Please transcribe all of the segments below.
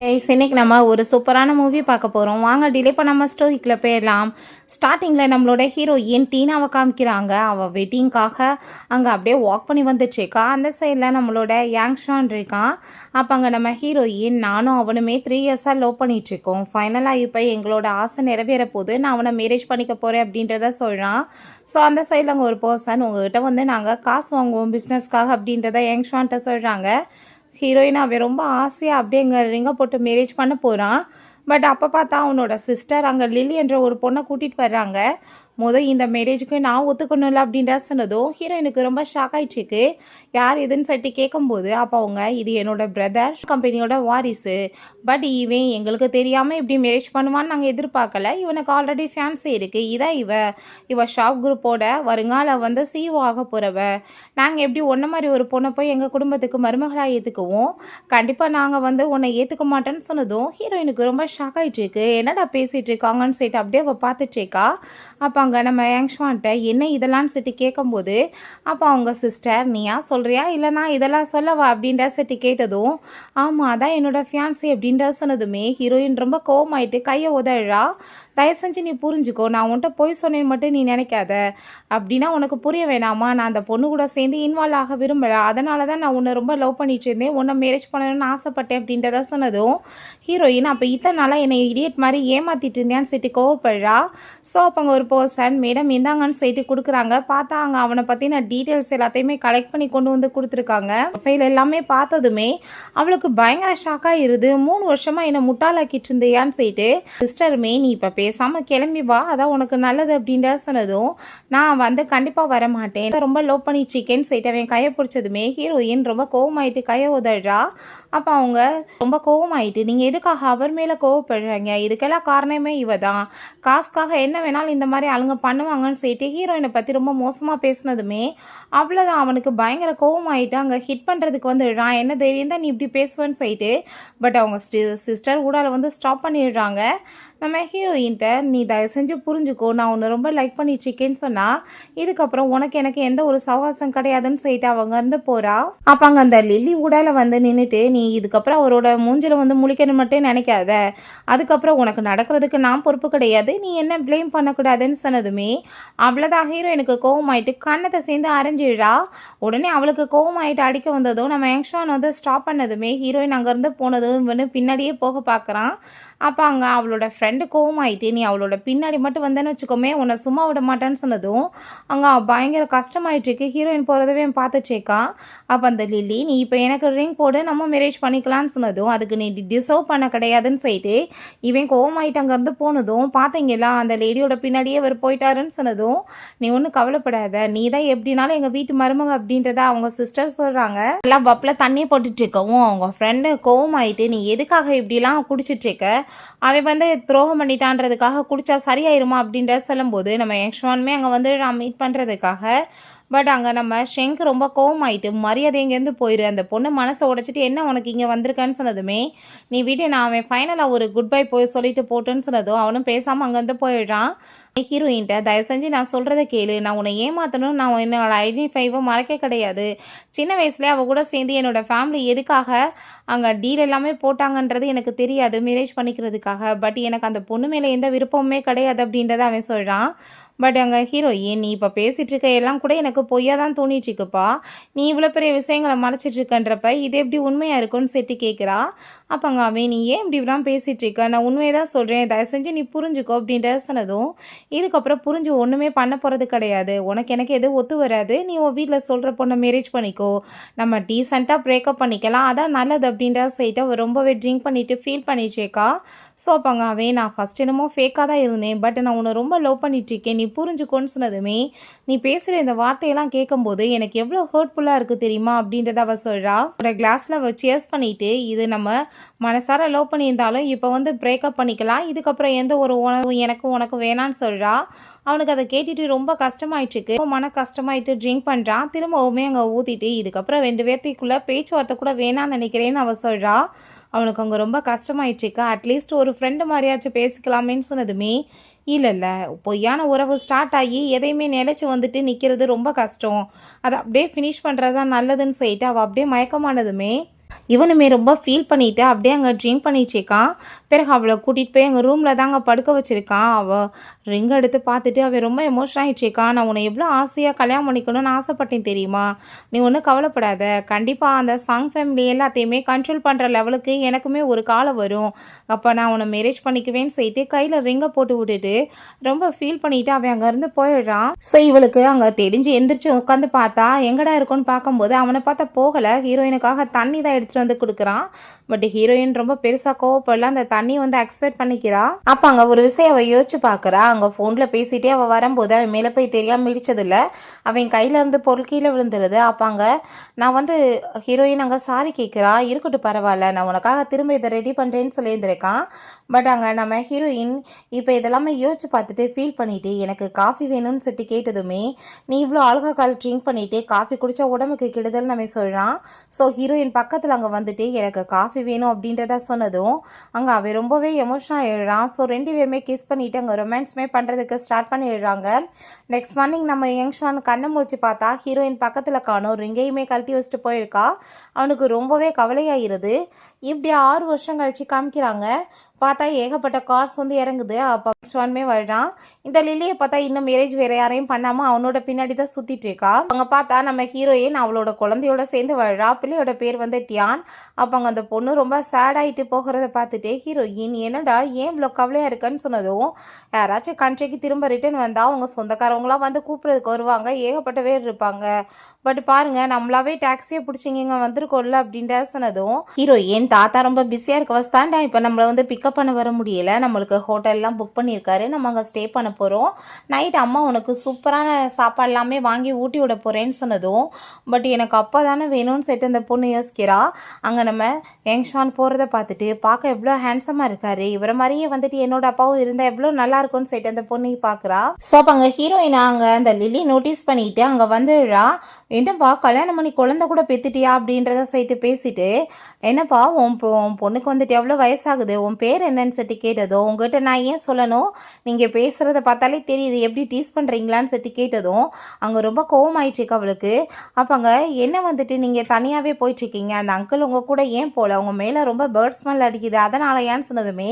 இன்னைக்கு நம்ம ஒரு சூப்பரான மூவி பார்க்க போகிறோம். வாங்க டிலே பண்ணாமல் ஸ்டோரிக்குள்ளே போயிடலாம். ஸ்டார்டிங்கில் நம்மளோட ஹீரோயின் டீனாவை காமிக்கிறாங்க. அவள் வெட்டிங்காக அங்கே அப்படியே வாக் பண்ணி வந்துட்டுருக்கா. அந்த சைடில் நம்மளோட யாங்ஷான் இருக்கான். அப்போ அங்கே நம்ம ஹீரோயின் நானும் அவனுமே 3 இயர்ஸாக லவ் பண்ணிகிட்ருக்கோம். ஃபைனலாக இப்போ எங்களோட ஆசை நிறைவேற போது நான் அவனை மேரேஜ் பண்ணிக்க போகிறேன் அப்படின்றத சொல்கிறான். ஸோ அந்த சைடில் அங்கே ஒரு பர்சன் உங்கள்கிட்ட வந்து நாங்கள் காசு வாங்குவோம் பிஸ்னஸ்க்காக அப்படின்றத யாங்ஷான்ட்ட சொல்கிறாங்க. ஹீரோயின் அவன் ரொம்ப ஆசையாக அப்படியே இங்கே ரிங்கை போட்டு மேரேஜ் பண்ண போகிறான். பட் அப்போ பார்த்தா அவனோட சிஸ்டர் அங்கே லில்லி என்ற ஒரு பொண்ணை கூட்டிகிட்டு வர்றாங்க. இந்த மேரேஜுக்கு நான் ஒத்துக்கணும்ல அப்படின்ற சொன்னதும் ஹீரோயினுக்கு ரொம்ப ஷாக் ஆகிடுச்சிருக்கு. யார் இதுன்னு சொல்லிட்டு கேட்கும்போது அப்போ அவங்க இது என்னோடய பிரதர் கம்பெனியோட வாரிசு, பட் இவன் எங்களுக்கு தெரியாமல் இப்படி மேரேஜ் பண்ணுவான்னு நாங்கள் எதிர்பார்க்கல. இவனுக்கு ஆல்ரெடி ஃபேன்ஸி இருக்குது. இதான் இவ ஷாப் குரூப்போட வருங்கால வந்து சிஇஓ ஆக போகிறவ. நாங்கள் எப்படி ஒன்றை மாதிரி ஒரு பொண்ணை போய் எங்கள் குடும்பத்துக்கு மருமகளாக ஏற்றுக்குவோம். கண்டிப்பாக நாங்கள் வந்து உன்னை ஏற்றுக்க மாட்டேன்னு சொன்னதும் ஹீரோயினுக்கு ரொம்ப ஷாக் ஆகிட்டுருக்கு. என்னடா பேசிகிட்டு இருக்காங்கன்னு சொல்லிட்டு அப்படியே அவள் பார்த்துட்ருக்கா. அப்போ அங்கே நம்ம யாங்ஷான்ட்ட என்ன இதெல்லாம் செட்டு கேட்கும்போது அப்போ அவங்க சிஸ்டர் நீயா சொல்கிறியா இல்லை நான் இதெல்லாம் சொல்லவா அப்படின்ற செட்டு கேட்டதும் ஆமாம் அதான் என்னோட ஃபியான்சி அப்படின்ற சொன்னதுமே ஹீரோயின் ரொம்ப கோவமாயிட்டு கையை உதழா. தயவு செஞ்சு நீ புரிஞ்சுக்கோ, நான் உன்ட்ட போய் சொன்னேன்னு மட்டும் நீ நினைக்காத. அப்படின்னா உனக்கு புரிய வேணாமா, நான் அந்த பொண்ணு கூட சேர்ந்து இன்வால்வ் ஆக விரும்பலை, அதனால தான் நான் உன்னை ரொம்ப லவ் பண்ணிட்டு இருந்தேன், உன்னை மேரேஜ் பண்ணணும்னு ஆசைப்பட்டேன் அப்படின்றத சொன்னதும் ஹீரோயின் அப்போ இத்தனை நாளாக என்னை இடியட் மாதிரி ஏமாற்றிட்டு இருந்தேன்னு சொல்லிட்டு கோவப்படுறா. ஸோ அப்போ அங்கே ஒரு பர்சன் மேடம் இந்தாங்கன்னு சொல்லிட்டு கொடுக்குறாங்க. பார்த்தா அங்கே அவனை பற்றின டீட்டெயில்ஸ் எல்லாத்தையுமே கலெக்ட் பண்ணி கொண்டு வந்து கொடுத்துருக்காங்க. ஃபைல் எல்லாமே பார்த்ததுமே அவளுக்கு பயங்கர ஷாக்காக இருது. 3 வருஷமாக என்னை முட்டாளாக்கிட்டு இருந்தியான்னு சொல்லிட்டு சிஸ்டருமே நீ இப்போ பேசாமல் கிளம்பி வா, அதான் உனக்கு நல்லது அப்படின்ற சொன்னதும் நான் வந்து கண்டிப்பாக வர மாட்டேன், ரொம்ப லவ் பண்ணி சிக்கேன்னு சொல்லிட்டு அவன் கையை பிடிச்சதுமே ஹீரோயின் ரொம்ப கோவமாயிட்டு கையை உதறா. அப்போ அவங்க ரொம்ப கோவமாயிட்டு நீங்கள் எதுக்காக அவர் மேலே கோவப்படுறாங்க, இதுக்கெல்லாம் காரணமே இவ தான், காசுக்காக என்ன வேணாலும் இந்த மாதிரி ஆளுங்க பண்ணுவாங்கன்னு சொல்லிட்டு ஹீரோயினை பற்றி ரொம்ப மோசமாக பேசினதுமே அவ்வளோதான் அவனுக்கு பயங்கர கோவமாயிட்டு அங்கே ஹிட் பண்ணுறதுக்கு வந்துடுறான். என்ன தைரியம் தான் நீ இப்படி பேசுவேன்னு சொல்லிட்டு. பட் அவங்க சிஸ்டர் கூட வந்து ஸ்டாப் பண்ணிடுறாங்க. நம்ம ஹீரோயின்ட்ட நீ தயவு செஞ்சு புரிஞ்சுக்கோ, நான் உன்னை ரொம்ப லைக் பண்ணிட்டுருக்கேன்னு சொன்னால் இதுக்கப்புறம் உனக்கு எனக்கு எந்த ஒரு சவகாசம் கிடையாதுன்னு சொல்லிட்டு அவங்க இருந்து போகிறா. அப்போ அங்கே அந்த லில்லி உடால வந்து நின்றுட்டு நீ இதுக்கப்புறம் அவரோட மூஞ்சில் வந்து முழிக்கணும் மட்டும் நினைக்காத, அதுக்கப்புறம் உனக்கு நடக்கிறதுக்கு நான் பொறுப்பு கிடையாது, நீ என்ன ப்ளேம் பண்ணக்கூடாதுன்னு சொன்னதுமே அவ்வளோதான் ஹீரோயினுக்கு கோவமாயிட்டு கண்ணத்தை சேர்ந்து அரைஞ்சிடுறா. உடனே அவளுக்கு கோவமாயிட்டு அடிக்க வந்ததும் நம்ம யாங்ஷான் வந்து ஸ்டாப் பண்ணதுமே ஹீரோயின் அங்கேருந்து போனதும் வந்து பின்னாடியே போக பார்க்குறான். அப்போ அங்கே அவளோட ஃப்ரெண்டு கோவமாயிட்டு நீ அவளோட பின்னாடி மட்டும் வந்தேன்னு வச்சுக்கோமே உன்னை சும்மா விட மாட்டேன்னு சொன்னதும் அங்கே பயங்கர கஷ்டமாயிட்டுருக்கு. ஹீரோயின் போகிறதவே பார்த்துச்சேக்கான். அப்போ அந்த லில்லி நீ இப்போ எனக்கு ரிங் போடு நம்ம மேரேஜ் பண்ணிக்கலான்னு சொன்னதும் அதுக்கு நீ டிசர்வ் பண்ண கிடையாதுன்னு சொல்லிட்டு இவன் கோவமாயிட்டு அங்கேருந்து போனதும் பார்த்தீங்களா அந்த லேடியோட பின்னாடியே அவர் போயிட்டாருன்னு சொன்னதும் நீ ஒன்றும் கவலைப்படாத, நீ தான் எப்படினாலும் எங்கள் வீட்டு மருமக அப்படின்றத அவங்க சிஸ்டர் சொல்கிறாங்க. எல்லாம் பப்பில் தண்ணியை போட்டுட்டு இருக்கவும் அவங்க ஃப்ரெண்டு கோவமாயிட்டு நீ எதுக்காக இப்படிலாம் குடிச்சிட்ருக்க, அவன் வந்து துரோகம் பண்ணிட்டான்றதுக்காக குடிச்சா சரியாயிருமா அப்படின்ற சொல்லும்போது நம்ம யாங்ஷானுமே அங்கே வந்து நான் மீட் பண்ணுறதுக்காக. பட் அங்கே நம்ம ஷெங்க் ரொம்ப கோவமாயிட்டு மரியாதை எங்கேருந்து போயிரு, அந்த பொண்ணு மனசை உடைச்சிட்டு என்ன உனக்கு இங்கே வந்திருக்கான்னு சொன்னதுமே நீ வீட்டு நான் அவன் ஃபைனலாக ஒரு குட் பை போய் சொல்லிட்டு போட்டுன்னு சொன்னதும் அவனும் பேசாமல் அங்கேருந்து போயிடுறான். ஹீரோயின்ட்ட தயவு செஞ்சு நான் சொல்கிறத கேளு, நான் உன்னை ஏமாற்றணும், நான் என்னோட ஐடென்டிஃபைவை மறக்க கிடையாது. சின்ன வயசுலேயே அவள் கூட சேர்ந்து என்னோடய ஃபேமிலி எதுக்காக அங்கே டீல் எல்லாமே போட்டாங்கன்றது எனக்கு தெரியாது மேரேஜ் பண்ணிக்கிறதுக்காக, பட் எனக்கு அந்த பொண்ணு மேலே எந்த விருப்பமுமே கிடையாது அப்படின்றத அவன் சொல்கிறான். பட் அங்கே ஹீரோயின் நீ இப்போ பேசிகிட்டு இருக்க எல்லாம் கூட எனக்கு பொய்யா தான் தோணிட்டுருக்குப்பா, நீ இவ்வளோ பெரிய விஷயங்களை மறைச்சிட்ருக்கன்றப்ப இது எப்படி உண்மையாக இருக்குன்னு செட்டு கேட்குறா. அப்போ அங்கே அவன் நீ ஏன் இப்படிலாம் பேசிகிட்ருக்க, நான் உண்மையை தான் சொல்கிறேன், தயவு செஞ்சு நீ புரிஞ்சுக்கோ அப்படின்ற சொன்னதும் இதுக்கப்புறம் புரிஞ்சு ஒன்றுமே பண்ண போகிறது கிடையாது, உனக்கு எனக்கு எதுவும் ஒத்து வராது, நீ உன் வீட்டில் சொல்கிற பொண்ணை மேரேஜ் பண்ணிக்கோ, நம்ம டீசெண்டாக பிரேக்கப் பண்ணிக்கலாம், அதான் நல்லது அப்படின்ற சைட்டை அவள் ரொம்பவே ட்ரிங்க் பண்ணிவிட்டு ஃபீல் பண்ணிச்சேக்கா. ஸோ அப்போ அங்கே அவன் நான் ஃபஸ்ட் என்னமோ ஃபேக்காக தான் இருந்தேன், பட் நான் உன்னை ரொம்ப லவ் பண்ணிட்டுருக்கேன், நீ புரிஞ்சுக்கோன்னு சொன்னதுமே நீ பேசுகிற இந்த வார்த்தையெல்லாம் கேட்கும்போது எனக்கு எவ்வளோ ஹர்ட்ஃபுல்லாக இருக்குது தெரியுமா அப்படின்றத அவள் சொல்கிறா. ஒரு கிளாஸில் அவள் சியர்ஸ் பண்ணிவிட்டு இது நம்ம மனசார லவ் பண்ணியிருந்தாலும் இப்போ வந்து பிரேக்கப் பண்ணிக்கலாம், இதுக்கப்புறம் எந்த ஒரு உணவு உனக்கு வேணான்னு சொல்கிறா. அவனுக்கு அதை கேட்டுட்டு ரொம்ப கஷ்டமாயிட்டுருக்கு. மன கஷ்டமாயிட்டு ட்ரிங்க் பண்ணுறான். திரும்பவுமே அங்கே ஊற்றிட்டு இதுக்கப்புறம் 2 பேர்த்துக்குள்ளே பேச்சுவார்த்தை கூட வேணான்னு நினைக்கிறேன்னு அவள் சொல்கிறா. அவனுக்கு அங்கே ரொம்ப கஷ்டமாயிட்டுருக்கு. அட்லீஸ்ட் ஒரு ஃப்ரெண்டு மாதிரியாச்சும் பேசிக்கலாமேன்னு சொன்னதுமே இல்லை பொய்யான உறவு ஸ்டார்ட் ஆகி எதையுமே நிலைச்சி வந்துட்டு நிற்கிறது ரொம்ப கஷ்டம், அதை அப்படியே ஃபினிஷ் பண்ணுறது தான் நல்லதுன்னு சொல்லிட்டு அவள் அப்படியே மயக்கமானதுமே இவனுமே ரொம்ப ஃபீல் பண்ணிவிட்டு அப்படியே அங்கே ட்ரிங்க் பண்ணிச்சிருக்கான். பிறகு அவளை கூட்டிகிட்டு போய் எங்கள் ரூமில் தாங்க படுக்க வச்சுருக்கான். அவள் ரிங் எடுத்து பார்த்துட்டு அவள் ரொம்ப எமோஷன் ஆகிடுச்சிருக்கான். நான் உன்னை எவ்வளோ ஆசையாக கல்யாணம் பண்ணிக்கணும்னு ஆசைப்பட்டேன் தெரியுமா, நீ ஒன்றும் கவலைப்படாத, கண்டிப்பாக அந்த சாங் ஃபேமிலி எல்லாத்தையுமே கண்ட்ரோல் பண்ணுற லெவலுக்கு எனக்குமே ஒரு காலம் வரும், அப்போ நான் உன்னை மேரேஜ் பண்ணிக்குவேன்னு சொல்லிட்டு கையில் ரிங்கை போட்டு விட்டுட்டு ரொம்ப ஃபீல் பண்ணிவிட்டு அவன் அங்கேருந்து போயிடுறான். ஸோ இவளுக்கு அங்கே தெரிஞ்சு எந்திரிச்சு உட்காந்து பார்த்தா எங்கடா இருக்குன்னு பார்க்கும்போது அவனை பார்த்தா போகலை, ஹீரோயினுக்காக தண்ணி தான் எடுத்துகிட்டு வந்து கொடுக்குறான். பட் ஹீரோயின் ரொம்ப பெருசாக கோவப்படல, அந்த தண்ணி வந்து எக்ஸ்பெக்ட் பண்ணிக்கிறா. அப்போ அங்கே ஒரு விஷயம் அவள் யோசிச்சு பார்க்குறா. அங்கே ஃபோனில் பேசிகிட்டே அவள் வரும்போது அவன் மேலே போய் தெரியாமல் இடிச்சதில்ல, அவன் கையில் இருந்து பொருள் கீழே விழுந்துருது. அப்போ அங்கே நான் வந்து ஹீரோயின் அங்கே சாரி கேட்குறா. இருக்கட்டும் பரவாயில்ல, நான் உனக்காக திரும்ப இதை ரெடி பண்ணுறேன்னு சொல்லியிருந்திருக்கான். பட் அங்கே நம்ம ஹீரோயின் இப்போ இதெல்லாமே யோசிச்சு பார்த்துட்டு ஃபீல் பண்ணிவிட்டு எனக்கு காஃபி வேணும்னு சொல்லிட்டு கேட்டதுமே நீ இவ்வளோ ஆல்கஹால் ட்ரிங்க் பண்ணிவிட்டு காஃபி குடித்தா உடம்புக்கு கெடுதல் நம்ம சொல்கிறான். ஸோ ஹீரோயின் பக்கத்தில் அங்கே வந்துட்டு எனக்கு காஃபி வேணும் அப்படின்றத சொன்னதும் அங்கே அவன் ரொம்பவே எமோஷனாக எழுறான். ஸோ ரெண்டு பேருமே கிஸ் பண்ணிவிட்டு அங்கே ரொமான்ஸுமே பண்ணுறதுக்கு ஸ்டார்ட் பண்ணி எழுறாங்க. நெக்ஸ்ட் மார்னிங் நம்ம யங்ஷான் கண்ணை முடிச்சு பார்த்தா ஹீரோயின் பக்கத்தில் காணும், ரிங்கையுமே கழட்டி வச்சுட்டு போயிருக்கா. அவனுக்கு ரொம்பவே கவலையாயிருது. இப்படி 6 வருஷம் கழிச்சு காமிக்கிறாங்க. பார்த்தா ஏகப்பட்ட கார்ஸ் வந்து இறங்குது. அப்போ ஸ்வான்மே வர்றான். இந்த லில்லியை பார்த்தா இன்னும் மேரேஜ் வேற யாரையும் பண்ணாமல் அவனோட பின்னாடி தான் சுற்றிட்டு இருக்கா. அங்கே பார்த்தா நம்ம ஹீரோயின் அவளோட குழந்தையோட சேர்ந்து வர்றா. பிள்ளையோட பேர் வந்து டியான். அப்போ அங்கே அந்த பொண்ணு ரொம்ப சேட் ஆகிட்டு போகிறத பார்த்துட்டு ஹீரோயின் என்னடா ஏன் இவ்வளோ கவலையாக இருக்குன்னு சொன்னதும் யாராச்சும் கண்ட்ரிக்கு திரும்ப ரிட்டர்ன் வந்தால் அவங்க சொந்தக்காரவங்களாம் வந்து கூப்பிட்றதுக்கு வருவாங்க, ஏகப்பட்ட பேர் இருப்பாங்க. பட் பாருங்க நம்மளாவே டாக்ஸியை பிடிச்சிங்க இங்கே வந்திருக்கோம்ல அப்படின்ற சொன்னதும் ஹீரோயின் தாத்தா ரொம்ப பிஸியாக இருக்க வஸ்தாண்டா, இப்போ நம்மளை வந்து பிக்கப் பண்ண வர முடியல, நம்மளுக்கு ஹோட்டல்லாம் புக் பண்ணியிருக்காரு, நம்ம அங்கே ஸ்டே பண்ண போகிறோம், நைட் அம்மா உனக்கு சூப்பரான சாப்பாடு எல்லாமே வாங்கி ஊட்டி விட போகிறேன்னு சொன்னதும் பட் எனக்கு அப்பா தானே வேணும்னு சொல்லிட்டு அந்த பொண்ணு யோசிக்கிறா. அங்கே நம்ம யங்ஷான் போகிறத பார்த்துட்டு பார்க்க எவ்வளோ ஹேண்ட்ஸமாக இருக்காரு, இவரை மாதிரியே வந்துட்டு என்னோட அப்பாவும் இருந்தால் எவ்வளோ நல்லா இருக்கும்னு சொல்லிட்டு அந்த பொண்ணு பார்க்குறா. ஸோ அப்போ அங்கே ஹீரோயினை அங்கே அந்த லில்லி நோட்டீஸ் பண்ணிட்டு அங்கே வந்துடுறா. என்னப்பா கல்யாணம் பண்ணி குழந்தை கூட பெற்றுட்டியா அப்படின்றத சொல்லிட்டு பேசிட்டு என்னப்பா உன் பொண்ணுக்கு வந்துட்டு எவ்வளோ வயசாகுது, உன் பேர் என்னன்னு சொல்லிட்டு கேட்டதும் உங்ககிட்ட நான் ஏன் சொல்லணும், நீங்கள் பேசுகிறத பார்த்தாலே தெரியுது எப்படி டீஸ் பண்ணுறீங்களான்னு சொல்லிட்டு கேட்டதும் அங்கே ரொம்ப கோவமாயிடுச்சு அவளுக்கு. அப்போ அங்கே என்ன வந்துட்டு நீங்கள் தனியாகவே போயிட்டுருக்கீங்க, அந்த அங்கிள் உங்கள் கூட ஏன் போகல, உங்கள் மேலே ரொம்ப பேர்ட் ஸ்மெல் அடிக்குது அதனால் ஏன்னு சொன்னதுமே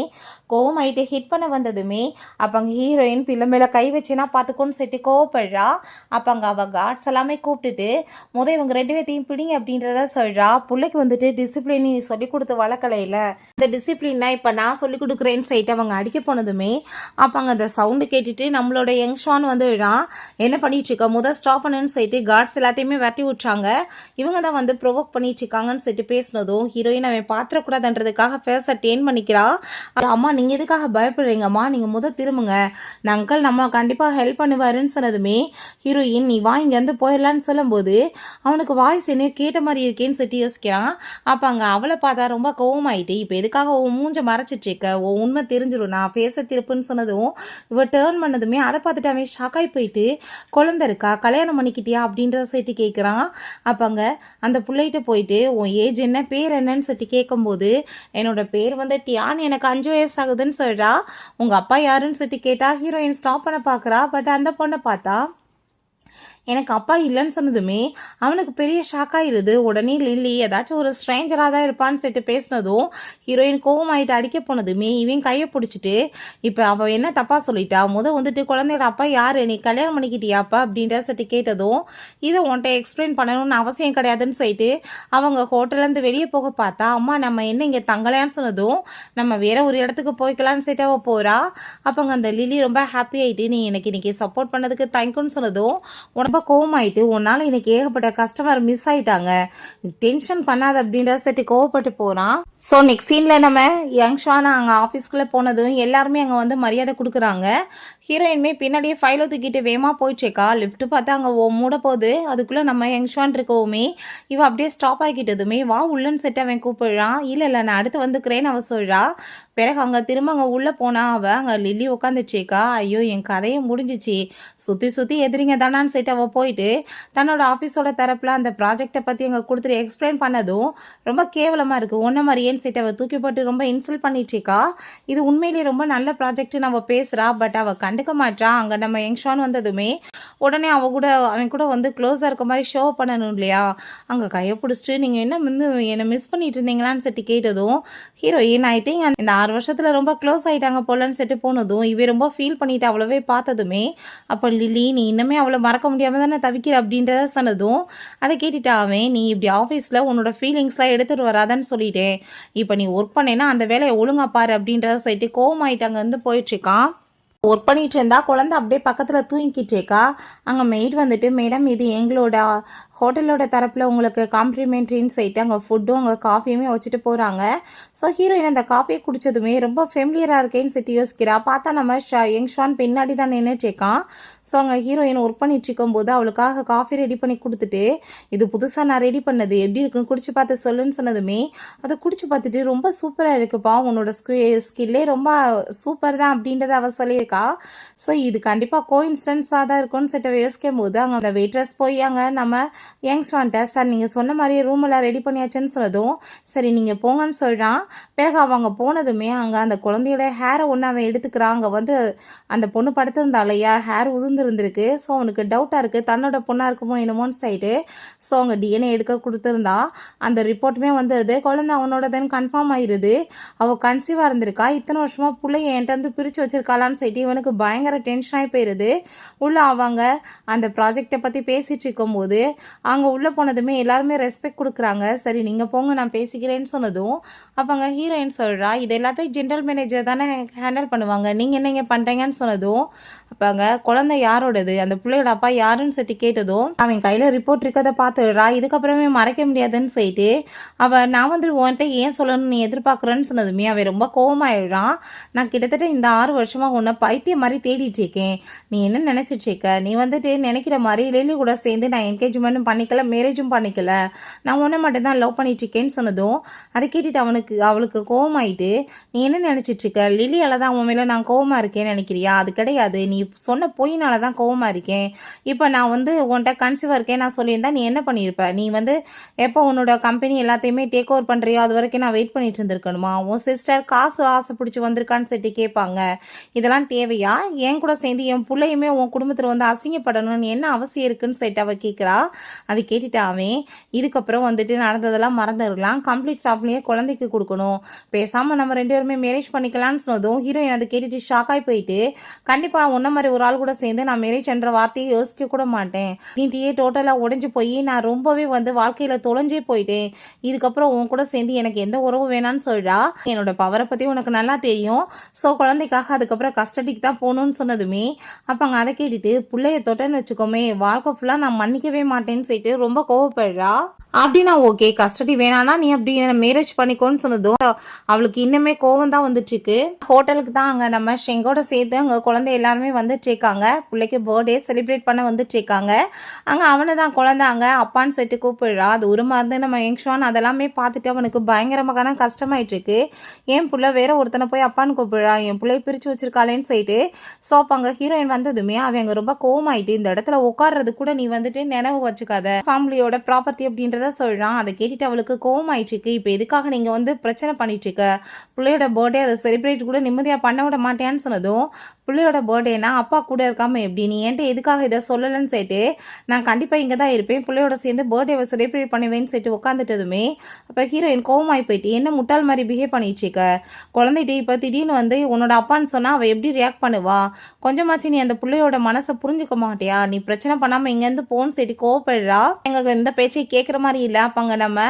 கோவமாயிட்டு ஹிட் பண்ண வந்ததுமே அப்போ அங்கே ஹீரோயின் பிள்ளை மேலே கை வச்சுன்னா பார்த்துக்கோன்னு சொல்லிட்டு கோவப்படுறா. அப்போ அங்கே அவள் கார்ட்ஸ் எல்லாமே கூப்பிட்டுட்டு இவங்க 2 பேர்த்தையும் பிடிங்க அப்படின்றத சொல்கிறா. பிள்ளைக்கு வந்துட்டு டிசிப்ளின் நீ சொல்லி கொடுத்து வளர்க்கலையில, இந்த டிசிப்ளின்னா இப்போ நான் சொல்லி கொடுக்குறேன்னு சொல்லிட்டு அவங்க அடிக்க போனதுமே அப்போ அங்கே அந்த சவுண்டு கேட்டுட்டு நம்மளோட யங்ஷான் வந்துடுறான். என்ன பண்ணிட்டு இருக்க ஸ்டாப் பண்ணுன்னு சொல்லிட்டு கார்ட்ஸ் எல்லாத்தையுமே விரட்டி விட்றாங்க. இவங்க தான் வந்து ப்ரொவோக் பண்ணிட்டு இருக்காங்கன்னு சொல்லிட்டு பேசினதும் ஹீரோயின் அவன் பாத்திரக்கூடாதுன்றதுக்காக ஃபேஸை டேன் பண்ணிக்கிறா. அம்மா நீங்கள் எதுக்காக பயப்படுறீங்கம்மா, நீங்கள் திரும்புங்க, நான் அங்கிள் நம்ம கண்டிப்பாக ஹெல்ப் பண்ணுவாருன்னு சொன்னதுமே ஹீரோயின் நீ வா இங்கேருந்து போயிடலான்னு சொல்லும்போது அவனுக்கு வாய்ஸ் என்ன கேட்ட மாதிரி இருக்கேன்னு சொல்லி யோசிக்கிறான். அப்போ அங்கே அவளை பார்த்தா ரொம்ப கோவமாயிட்டு இப்போ எதுக்காக உன் மூஞ்ச மறைச்சிட்டு இருக்க, உன் உண்மை தெரிஞ்சிடும், நான் பேச திருப்புன்னு சொன்னதும் இவ டேர்ன் பண்ணதுமே அதை பார்த்துட்டு அவன் ஷாக்காய் போயிட்டு குழந்தை இருக்கா கல்யாணம் பண்ணிக்கிட்டியா அப்படின்றத சொல்லிட்டு கேட்குறான். அப்போ அங்கே அந்த பிள்ளைகிட்ட போயிட்டு உன் ஏஜ் என்ன பேர் என்னன்னு சொல்லிட்டு கேட்கும்போது என்னோட பேர் வந்து டியான், எனக்கு 5 வயசு ஆகுதுன்னு சொல்கிறா. உங்கள் அப்பா யாருன்னு சொல்லிட்டு கேட்டால் ஹீரோயின் ஸ்டாப் பண்ண பார்க்குறா. பட் அந்த பொண்ணை பார்த்தா எனக்கு அப்பா இல்லைன்னு சொன்னதுமே அவனுக்கு பெரிய ஷாக் ஆயிடுது. உடனே லில்லி ஏதாச்சும் ஒரு ஸ்ட்ரேஞ்சராக தான் இருப்பான்னு சொல்லிட்டு பேசினதும் ஹீரோயின் கோவமாயிட்டு அடிக்க போனதுமே இவன் கையை பிடிச்சிட்டு இப்போ அவள் என்ன தப்பாக சொல்லிட்டா, வந்துட்டு குழந்தையோட அப்பா யார், நீ கல்யாணம் பண்ணிக்கிட்டியாப்பா அப்படின்ற சொல்லிட்டு கேட்டதும் இதை உன்ட்ட எக்ஸ்பிளைன் பண்ணணும்னு அவசியம் கிடையாதுன்னு சொல்லிட்டு அவங்க ஹோட்டல்லேருந்து வெளியே போக பார்த்தா அம்மா நம்ம என்ன இங்கே தங்கலையான்னு சொன்னதும் நம்ம வேற ஒரு இடத்துக்கு போய்க்கலான்னு சொல்லிட்டு அவள் போகிறா. அப்போ அந்த லில்லி ரொம்ப ஹாப்பி ஆகிட்டு நீ எனக்கு இன்னைக்கு சப்போர்ட் பண்ணதுக்கு தேங்க்யூன்னு சொன்னதும் ரொம்ப கோவமாயிட்டு உன்னால் இன்னைக்கு ஏகப்பட்ட கஸ்டமர் மிஸ் ஆயிட்டாங்க, டென்ஷன் பண்ணாத அப்படின்ற சட்டி கோவப்பட்டு போகிறான். ஸோ நெக்ஸ்ட் சீனில் நம்ம யங்ஷான் அங்கே ஆஃபீஸ்க்குள்ளே போனதும் எல்லாருமே அங்கே வந்து மரியாதை கொடுக்குறாங்க. ஹீரோயின்மே பின்னாடியே ஃபைலை தூக்கிட்டு வேகமாக போயிட்டுருக்கா. லிஃப்ட்டு பார்த்தா அங்கே மூட போகுது. அதுக்குள்ளே நம்ம யங்ஷான் இருக்கவுமே இவன் அப்படியே ஸ்டாப் ஆகிக்கிட்டதுமே வா உள்ளன்னு செட்டு அவன் கூப்பிடுறான். இல்லை நான் அடுத்து வந்துக்கிறேன்னு அவள் சொல்கிறா. பிறகு அங்கே திரும்ப அங்கே உள்ளே போனால் அவள் அங்கே லில்லி உட்காந்துச்சேக்கா. ஐயோ என் கதையை முடிஞ்சிச்சு, சுற்றி எதிரிங்க தானான்னு சொல்லிட்டு அவள் போயிட்டு தன்னோட ஆஃபீஸோட தரப்பில் அந்த ப்ராஜெக்டை பற்றி அங்கே கொடுத்துட்டு எக்ஸ்பிளைன் பண்ணதும் ரொம்ப கேவலமாக இருக்குது, ஒன்றை மாதிரியேன்னு சொல்லிட்டு அவள் தூக்கி போட்டு ரொம்ப இன்சல்ட் பண்ணிட்டுருக்கா. இது உண்மையிலேயே ரொம்ப நல்ல ப்ராஜெக்ட் நம்ம பேசுகிறா. பட் அவள் கண்டுக்க மாட்டான். அங்கே நம்ம யங்ஷான் வந்ததுமே உடனே அவன் கூட வந்து க்ளோஸாக இருக்க மாதிரி ஷோ பண்ணணும் இல்லையா, அங்கே கையை பிடிச்சிட்டு நீங்கள் என்ன வந்து என்னை மிஸ் பண்ணிட்டு இருந்தீங்களான்னு சொல்லிட்டு கேட்டதும் ஹீரோயின் ஐ திங்க் இந்த 6 வருஷத்தில் ரொம்ப க்ளோஸ் ஆகிட்டாங்க போலன்னு சொல்லிட்டு போனதும் இவ ரொம்ப ஃபீல் பண்ணிட்டு அவ்வளவே பார்த்ததுமே அப்போ லில்லி நீ இன்னமே அவளை மறக்க முடியாமல் தானே தவிக்கிற அப்படின்றத சொன்னதும் அதை கேட்டுட்டு அவன் நீ இப்படி ஆஃபீஸில் உன்னோட ஃபீலிங்ஸ்லாம் எடுத்துகிட்டு வராதான்னு சொல்லிட்டேன், இப்போ நீ ஒர்க் பண்ணேன்னா அந்த வேலையை ஒழுங்கா பாரு அப்படின்றத சொல்லிட்டு கோவமாயிட்டு அங்கே வந்து போயிட்டுருக்கான். ஒர்க் பண்ணிட்டு இருந்தா குழந்தை அப்படியே பக்கத்தில் தூங்கிக்கிட்டு இருக்கா. அங்கே மெய்ட் வந்துட்டு மேடம் இது எங்களோட ஹோட்டலோட தரப்பில் உங்களுக்கு காம்ப்ளிமெண்ட்ரின்னு சொல்லிட்டு அங்கே ஃபுட்டும் அங்கே காஃபியுமே வச்சுட்டு போகிறாங்க. ஸோ ஹீரோயின் அந்த காஃபியை குடித்ததுமே ரொம்ப ஃபெமிலியராக இருக்கேன்னு சொல்லிட்டு யோசிக்கிறா. பார்த்தா நம்ம யங்ஷான் பின்னாடி தான் நின்றுட்டுருக்கான். ஸோ அங்கே ஹீரோயின் ஒர்க் பண்ணிட்டு இருக்கும்போது அவளுக்காக காஃபி ரெடி பண்ணி கொடுத்துட்டு இது புதுசாக நான் ரெடி பண்ணது எப்படி இருக்குன்னு குடிச்சு பார்த்து சொல்லுன்னு சொன்னதுமே அதை குடிச்சு பார்த்துட்டு ரொம்ப சூப்பராக இருக்குப்பா, உன்னோட ஸ்கில்லே ரொம்ப சூப்பர் தான் அப்படின்றத அவள் சொல்லியிருக்கா. ஸோ இது கண்டிப்பாக கோஇன்சிடென்ஸாக தான் இருக்கும்னு சொல்லிட்டு யோசிக்கும் போது அங்கே அந்த வெயிட்ரஸ் போய் அங்கே நம்ம யங்ஸ்வான்ட்ட சார் நீங்கள் சொன்ன மாதிரியே ரூம் எல்லாம் ரெடி பண்ணியாச்சுன்னு சொன்னதும் சரி நீங்கள் போங்கன்னு சொல்கிறான். பிறகு அவங்க போனதுமே அங்கே அந்த குழந்தையோட ஹேரை ஒன்று அவன் எடுத்துக்கிறான். அங்கே வந்து அந்த பொண்ணு படுத்திருந்தா இல்லையா, ஹேர் உதிர்ந்துருந்துருக்கு. ஸோ அவனுக்கு டவுட்டாக இருக்குது தன்னோட பொண்ணாக இருக்குமோ என்னமோன்னு சைடு. ஸோ அவங்க டிஎன்ஏ எடுக்க கொடுத்துருந்தா அந்த ரிப்போர்ட்டுமே வந்துடுது. குழந்தை அவனோடதுன்னு கன்ஃபார்ம் ஆயிடுது. அவள் கன்சீவாக இருந்திருக்கா. இத்தனை வருஷமாக பிள்ளைய என்கிட்ட வந்து பிரித்து வச்சிருக்காளான்னு சொல்லிட்டு இவனுக்கு பயங்கர டென்ஷனாகி போயிடுது. உள்ள அவங்க அந்த ப்ராஜெக்டை பற்றி பேசிகிட்டு இருக்கும்போது அங்கே உள்ளே போனதுமே எல்லாருமே ரெஸ்பெக்ட் கொடுக்குறாங்க. சரி நீங்கள் போங்க நான் பேசிக்கிறேன்னு சொன்னதும் அவங்க ஹீரோயின் சொல்கிறா இது எல்லாத்தையும் ஜென்ரல் மேனேஜர் தானே ஹேண்டில் பண்ணுவாங்க, நீங்கள் என்னங்க பண்ணுறீங்கன்னு சொன்னதும் அப்போ அங்கே குழந்தை யாரோடது அந்த பிள்ளையோட அப்பா யாருன்னு சொல்லிட்டு கேட்டதும் அவன் கையில் ரிப்போர்ட் இருக்கதை பார்த்துடுறா. இதுக்கப்புறமே மறைக்க முடியாதுன்னு சொல்லிட்டு நான் வந்து உன்கிட்ட ஏன் சொல்லணும்னு நீ எதிர்பார்க்குறேன்னு சொன்னதுமே அவன் ரொம்ப கோவமாயிடுறான். நான் கிட்டத்தட்ட இந்த 6 வருஷமாக உன்னை பைத்தியம் மாதிரி தேடிட்டு இருக்கேன், நீ என்ன நினச்சிட்டு இருக்க, நீ வந்துட்டு நினைக்கிற மாதிரி லில்லி கூட சேர்ந்து நான் என்கேஜ்மெண்ட்டும் பண்ணிக்கல மேரேஜும் பண்ணிக்கல, நான் உன்னை மட்டும் தான் லவ் பண்ணிட்டு இருக்கேன்னு சொன்னதும் அதை கேட்டுட்டு அவளுக்கு கோவமாயிட்டு நீ என்ன நினச்சிட்டு இருக்க, லில்லியால தான் உன் மேலே நான் கோவமாக இருக்கேன்னு நினைக்கிறியா, அது கிடையாது, நீ சொன்ன பொய்னால தான் கோவமாக இருக்கேன். இப்போ நான் வந்து உன்கிட்ட கன்சீவாக இருக்கேன் நான் சொல்லியிருந்தா நீ என்ன பண்ணியிருப்ப, நீ வந்து எப்போ உன்னோட கம்பெனி எல்லாத்தையுமே டேக் ஓவர் பண்ணுறியோ அது வரைக்கும் நான் வெயிட் பண்ணிட்டு இருந்திருக்கணுமா, உன் சிஸ்டர் காசு ஆசை பிடிச்சி வந்திருக்கான்னு சொல்லிட்டு கேட்பாங்க, இதெல்லாம் தேவையா, என் கூட சேர்ந்து என் பிள்ளையுமே உன் குடும்பத்தில் வந்து அசிங்கப்படணும்னு என்ன அவசியம் இருக்குன்னு சொல்லிட்டு அவள் கேட்குறா. அதை கேட்டுட்டு அவன் இதுக்கப்புறம் வந்துட்டு நடந்ததெல்லாம் மறந்துடலாம், கம்ப்ளீட் ஃபேமிலியே குழந்தைக்கு கொடுக்கணும், பேசாமல் நம்ம 2 பேருமே மேரேஜ் பண்ணிக்கலான்னு சொன்னதும் ஹீரோயின் அதை கேட்டுட்டு ஷாக்காகி போயிட்டு கண்டிப்பாக உன்ன மாதிரி ஒரு ஆள் கூட சேர்ந்து நான் மேரேஜ் என்ற வார்த்தையை யோசிக்க கூட மாட்டேன், நீட்டியே டோட்டலாக உடஞ்சி போய் நான் ரொம்பவே வந்து வாழ்க்கையில் தொலைஞ்சே போயிட்டேன், இதுக்கப்புறம் உன் கூட சேர்ந்து எனக்கு எந்த உறவும் வேணான்னு சொல்கிறா. என்னோட பவரை பற்றி உனக்கு நல்லா தெரியும், ஸோ குழந்தைக்காக அதுக்கப்புறம் கஸ்டடிக்கு தான் போகணும்னு சொன்னதுமே அப்போ அங்கே அதை கேட்டுட்டு பிள்ளைய தொட்டேன்னு வச்சுக்கோமே வாழ்க்கை ஃபுல்லாக நான் மன்னிக்கவே மாட்டேன்னு சொல்லிட்டு ரொம்ப கோவப்படுறா. அப்படின்னா ஓகே கஸ்டடி வேணான்னா நீ அப்படி மேரேஜ் பண்ணிக்கோன்னு சொன்னதும் அவளுக்கு இன்னுமே கோவம் தான் வந்துட்டுருக்கு. ஹோட்டலுக்கு தான் அங்கே நம்ம ஷெங்கோட சேர்த்து அங்கே குழந்தை எல்லாருமே வந்துட்டுருக்காங்க, பிள்ளைக்கு பர்த்டே செலிப்ரேட் பண்ண வந்துட்டுருக்காங்க. அங்கே அவனை தான் குழந்தை அங்கே அப்பான்னு சொல்லிட்டு கூப்பிடுறா. அது உரிமை இருந்து நம்ம யங்ஷான் அதெல்லாமே பார்த்துட்டு அவனுக்கு பயங்கரமான கஷ்டமாயிட்டுருக்கு. என் பிள்ளை வேற ஒருத்தனை போய் அப்பான்னு கூப்பிடுறா, என் பிள்ளைய பிரித்து வச்சிருக்காளேன்னு சொல்லிட்டு. ஸோ அப்போ அங்கே ஹீரோயின் வந்ததுமே அவன் அங்கே ரொம்ப கோவமாயிட்டு இந்த இடத்துல உட்காடுறது கூட நீ வந்துட்டு நினைவு வச்சுக்காத, ஃபேமிலியோட ப்ராப்பர்ட்டி அப்படின்றத சொல்றான். அதை கேட்டுட்டு அவளுக்கு கோவம் ஆயிட்டு. இப்போ எதுக்காக நீங்க வந்து பிரச்சனை பண்ணிட்டு இருக்க, பிள்ளையோட பர்த்டே அதை செலிப்ரேட் கூட நிம்மதியா பண்ண விட மாட்டேன்னு சொன்னதும் பிள்ளையோட பர்த்டேனா அப்பா கூட இருக்காம எப்படி, நீ என்கிட்ட எதுக்காக இதை சொல்லலன்னு சொல்லிட்டு நான் கண்டிப்பா இங்கே தான் இருப்பேன், பிள்ளையோட சேர்ந்து பர்த்டேவை செலிப்ரேட் பண்ணுவேன்னு சொல்லிட்டு உட்காந்துட்டதுமே அப்போ ஹீரோயின் கோவமாயி போயிட்டு என்ன முட்டாள் மாதிரி பிஹேவ் பண்ணிட்டு இருக்க, குழந்தைட்டு இப்போ திடீர்னு வந்து உன்னோட அப்பான்னு சொன்னா அவள் எப்படி ரியாக்ட் பண்ணுவா, கொஞ்சமாச்சு நீ அந்த பிள்ளையோட மனசை புரிஞ்சுக்க மாட்டியா, நீ பிரச்சனை பண்ணாமல் இங்கேருந்து போன்னு சொல்லிட்டு கோவப்படுறா. எங்களுக்கு இந்த பேச்சை கேட்குற மாதிரி இல்லை. அப்போ அங்கே நம்ம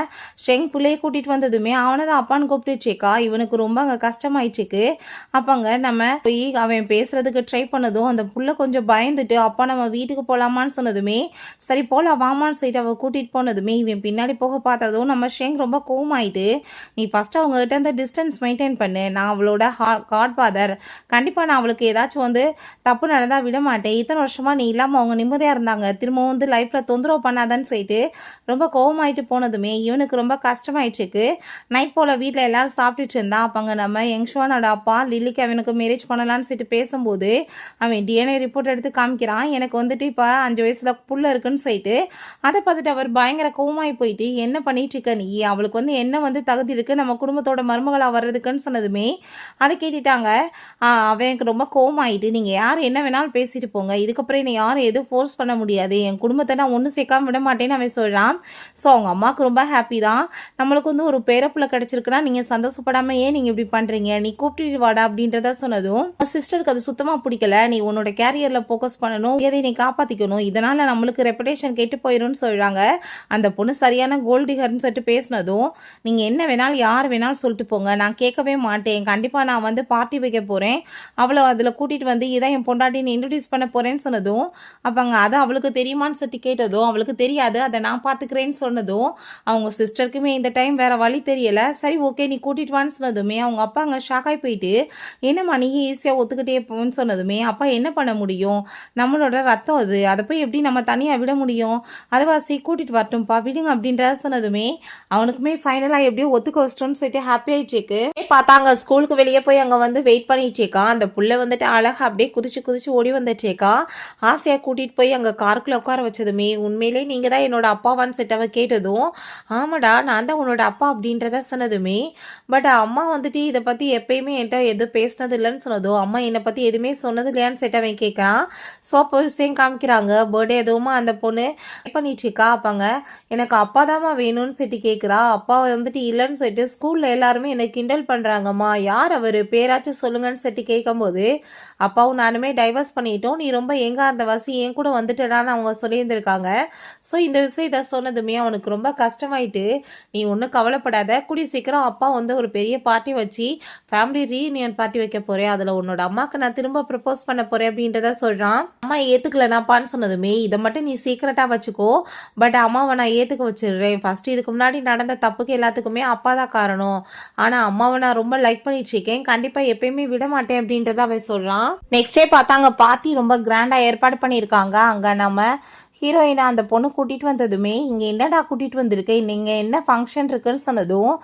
ஷெங் பிள்ளையை கூட்டிகிட்டு வந்ததுமே அவனை தான் அப்பான்னு கூப்பிட்டுச்சேக்கா, இவனுக்கு ரொம்ப அங்கே கஷ்டமாயிடுச்சுக்கு. அப்போ அங்கே நம்ம போய் அவன் பேசுறதுக்கு ட்ரை பண்ணதும் அந்த புள்ள கொஞ்சம் பயந்துட்டு அப்பா நம்ம வீட்டுக்கு போகலாமான்னு சொன்னதுமே சரி போகலாம் வாமான்னு சொல்லிட்டு அவள் கூட்டிகிட்டு போனதுமே இவன் பின்னாடி போக பார்த்ததும் நம்ம ஷெங் ரொம்ப கோவமாயிட்டு நீ ஃபஸ்ட்டு அவங்ககிட்ட இந்த டிஸ்டன்ஸ் மெயின்டைன் பண்ணு, நான் அவளோட காட் ஃபாதர், கண்டிப்பாக நான் அவளுக்கு ஏதாச்சும் வந்து தப்பு நடந்தால் விட மாட்டேன், இத்தனை வருஷமாக நீ இல்லாமல் அவங்க நிம்மதியாக இருந்தாங்க, திரும்ப வந்து லைஃப்பில் தொந்தரவு பண்ணாதான்னு சொல்லிட்டு ரொம்ப கோவம் கோவமாயிட்டு போனதுமே இவனுக்கு ரொம்ப கஷ்டமாயிடுச்சுக்கு. நைட் போல் வீட்டில் எல்லோரும் சாப்பிட்டுட்டு இருந்தான். அப்போ அங்கே நம்ம யங்ஷுவானோட அப்பா லில்லிக்கு அவனுக்கு மேரேஜ் பண்ணலான்னு சொல்லிட்டு பேசும்போது அவன் டிஎன்ஏ ரிப்போர்ட் எடுத்து காமிக்கிறான். எனக்கு வந்துட்டு இப்போ 5 வயசில் புள்ள இருக்குன்னு சொல்லிட்டு அதை பார்த்துட்டு அவர் பயங்கர கோவமாகி போயிட்டு, என்ன பண்ணிட்டு இருக்க நீ, அவளுக்கு வந்து என்ன வந்து தகுதி இருக்குது நம்ம குடும்பத்தோட மருமகளாக வர்றதுக்குன்னு சொன்னதுமே அதை கேட்டுட்டாங்க. அவனுக்கு ரொம்ப கோவமாயிட்டு, நீங்கள் யார் என்ன வேணாலும் பேசிட்டு போங்க, இதுக்கப்புறம் என்னை யாரும் எதுவும் ஃபோர்ஸ் பண்ண முடியாது, என் குடும்பத்தை நான் ஒன்றும் சேர்க்காம விட மாட்டேன்னு அவன் சொல்கிறான். ஸோ அவங்க அம்மாவுக்கு ரொம்ப ஹாப்பி தான். நம்மளுக்கு வந்து ஒரு பேரப்புள்ள கிடச்சிருக்குன்னா நீங்கள் சந்தோஷப்படாமல் ஏன் நீங்கள் இப்படி பண்ணுறீங்க, நீ கூப்பிட்டு வாடா அப்படின்றத சொன்னதும் சிஸ்டருக்கு அது சுத்தமாக பிடிக்கல. நீ உன்னோட கேரியரில் ஃபோக்கஸ் பண்ணணும், எதை நீ காப்பாற்றிக்கணும், இதனால் நம்மளுக்கு ரெப்புடேஷன் கெட்டு போயிடும்னு சொல்கிறாங்க. அந்த பொண்ணு சரியான கோல்டிகர்னு சொல்லிட்டு பேசினதும், நீங்கள் என்ன வேணாலும் யார் வேணாலும் சொல்லிட்டு போங்க, நான் கேட்கவே மாட்டேன், கண்டிப்பாக நான் வந்து பார்ட்டி வைக்க போகிறேன், அவளை அதில் கூட்டிகிட்டு வந்து இதான் என் பொண்டாட்டின்னு இன்ட்ரடியூஸ் பண்ண போகிறேன்னு சொன்னதும், அப்போங்க அதை அவளுக்கு தெரியுமான்னு சொல்லிட்டு கேட்டதும் அவளுக்கு தெரியாது, அதை நான் பார்த்துக்கிறேன்னு சொன்னதும் அவங்க சிஸ்டருக்குமே இந்த டைம் வேறு வழி தெரியலை. சரி ஓகே நீ கூட்டிகிட்டு வான்னு சொன்னதுமே அவங்க அப்பா அங்கே ஷாக்காகி போயிட்டு, என்னம்மா நீ ஈஸியாக ஒத்துக்கிட்டே போன்னு சொன்னதுமே, அப்பா என்ன பண்ண முடியும், நம்மளோட ரத்தம் அது, அதை போய் எப்படி நம்ம தனியாக விட முடியும், அதுவாசி கூட்டிகிட்டு வரட்டும்ப்பா விடுங்க அப்படின்ற சொன்னதுமே அவனுக்குமே ஃபைனலாக எப்படியோ ஒத்துக்க வச்சிட்டோன்னு சொல்லிட்டு ஹாப்பி ஆகிடுச்சேக்கு. பார்த்தாங்க ஸ்கூலுக்கு வெளியே போய் அங்கே வந்து வெயிட் பண்ணிட்டேக்கா. அந்த புள்ள வந்துட்டு அழகாக அப்படியே குதிச்சு ஓடி வந்துட்டேக்கா. ஆசையாக கூட்டிகிட்டு போய் அங்கே காருக்குள்ளே உட்கார வச்சதுமே, உண்மையிலே நீங்கள் தான் என்னோட அப்பாவான்னு சொல்லிட்டு அவ கேட்டதும், ஆமாடா நான் தான் உன்னோட அப்பா அப்படின்றத சொன்னதுமே, பட் அம்மா வந்துட்டு இதை பற்றி எப்பயுமே என்கிட்ட எதுவும் பேசினது இல்லைன்னு சொன்னதும், அம்மா என்னை பற்றி எதுவுமே சொன்னது இல்லையான்னு சொல்லிட்டு அவன் கேட்குறான். ஸோ அப்போ விஷயம் காமிக்கிறாங்க. பர்த்டே எதுவுமா அந்த பொண்ணு பண்ணிட்டுருக்கா. அப்பாங்க எனக்கு அப்பா தாம்மா வேணும்னு சொல்லிட்டு கேட்குறா. அப்பா வந்துட்டு இல்லைன்னு சொல்லிட்டு ஸ்கூலில் எல்லாருமே என்னை கிண்டல் பண்ணுறாங்கம்மா, யார் அவர் பேராச்சும் சொல்லுங்கன்னு சொல்லிட்டு கேட்கும்போது, அப்பாவும் நானுமே டைவர்ஸ் பண்ணிட்டோம், நீ ரொம்ப எங்கே அந்த வசி என் கூட வந்துட்டடான்னு அவங்க சொல்லியிருந்திருக்காங்க. ஸோ இந்த விஷயத்தை சொன்னதுமே அவனுக்கு ரொம்ப கஷ்டமாயிட்டு, நீ ஒன்றும் கவலைப்படாத, கூடிய சீக்கிரம் அப்பா வந்து ஒரு பெரிய பார்ட்டி வச்சு ஃபேமிலி ரீயூனியன் பார்ட்டி வைக்க போகிறேன், அதில் உன்னோட அம்மாவுக்கு நான் திரும்ப ப்ரப்போஸ் பண்ண போகிறேன் அப்படின்றத சொல்கிறான். அம்மா ஏற்றுக்கலனாப்பான்னு சொன்னதுமே, இதை மட்டும் நீ சீக்கிரட்டாக வச்சுக்கோ, பட் அம்மாவை நான் ஏற்றுக்க வச்சிடுறேன், ஃபஸ்ட்டு இதுக்கு முன்னாடி நடந்த தப்புக்கு எல்லாத்துக்குமே அப்பா தான் காரணம், ஆனால் அம்மாவை நான் ரொம்ப லைக் பண்ணிட்டு இருக்கேன், கண்டிப்பாக எப்பயுமே விட மாட்டேன் அப்படின்றத அவன் சொல்கிறான். நெக்ஸ்ட் டே பார்த்தாங்க பார்ட்டி ரொம்ப கிராண்டாக ஏற்பாடு பண்ணியிருக்காங்க. அங்கே நம்ம ஹீரோயினை அந்த பொண்ணு கூட்டிகிட்டு வந்ததுமே, இங்கே என்னடா கூட்டிகிட்டு வந்திருக்கேன், நீங்கள் என்ன ஃபங்க்ஷன் இருக்குன்னு சொன்னதும்,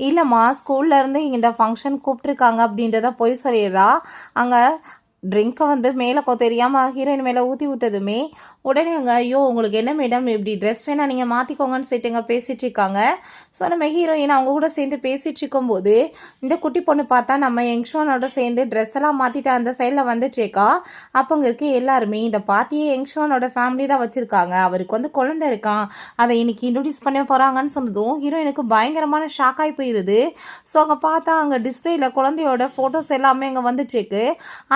இல்லைம்மா ஸ்கூல்லேருந்து இங்கே இந்த ஃபங்க்ஷன் கூப்பிட்ருக்காங்க அப்படின்றத போய் சொல்லிடுறா. அங்கே ட்ரிங்க்கை வந்து மேலே தெரியாமல் ஹீரோயின் மேலே ஊற்றி விட்டதுமே உடனே அங்கே, ஐயோ உங்களுக்கு என்ன மேடம் இப்படி ட்ரெஸ் வேணால் நீங்கள் மாற்றிக்கோங்கன்னு சொல்லிட்டுங்க பேசிகிட்டு இருக்காங்க. ஸோ நம்ம ஹீரோயின் அவங்க கூட சேர்ந்து பேசிகிட்டு இருக்கும்போது இந்த குட்டி பொண்ணு பார்த்தா நம்ம யங்ஷோனோட சேர்ந்து ட்ரெஸ் எல்லாம் மாற்றிட்டு அந்த சைடில் வந்துட்டுருக்கா. அப்போ அங்கே இருக்க எல்லாருமே இந்த பார்ட்டியை யங்ஷோனோட ஃபேமிலி தான் வச்சுருக்காங்க, அவருக்கு வந்து குழந்தை இருக்கான், அதை இன்னைக்கு இன்ட்ரடியூஸ் பண்ண போகிறாங்கன்னு சொன்னதும் ஹீரோயினுக்கு பயங்கரமான ஷாக் ஆகி போயிடுது. ஸோ அங்கே பார்த்தா அங்கே டிஸ்பிளேயில் குழந்தையோட ஃபோட்டோஸ் எல்லாமே அங்கே வந்துட்டுருக்கு.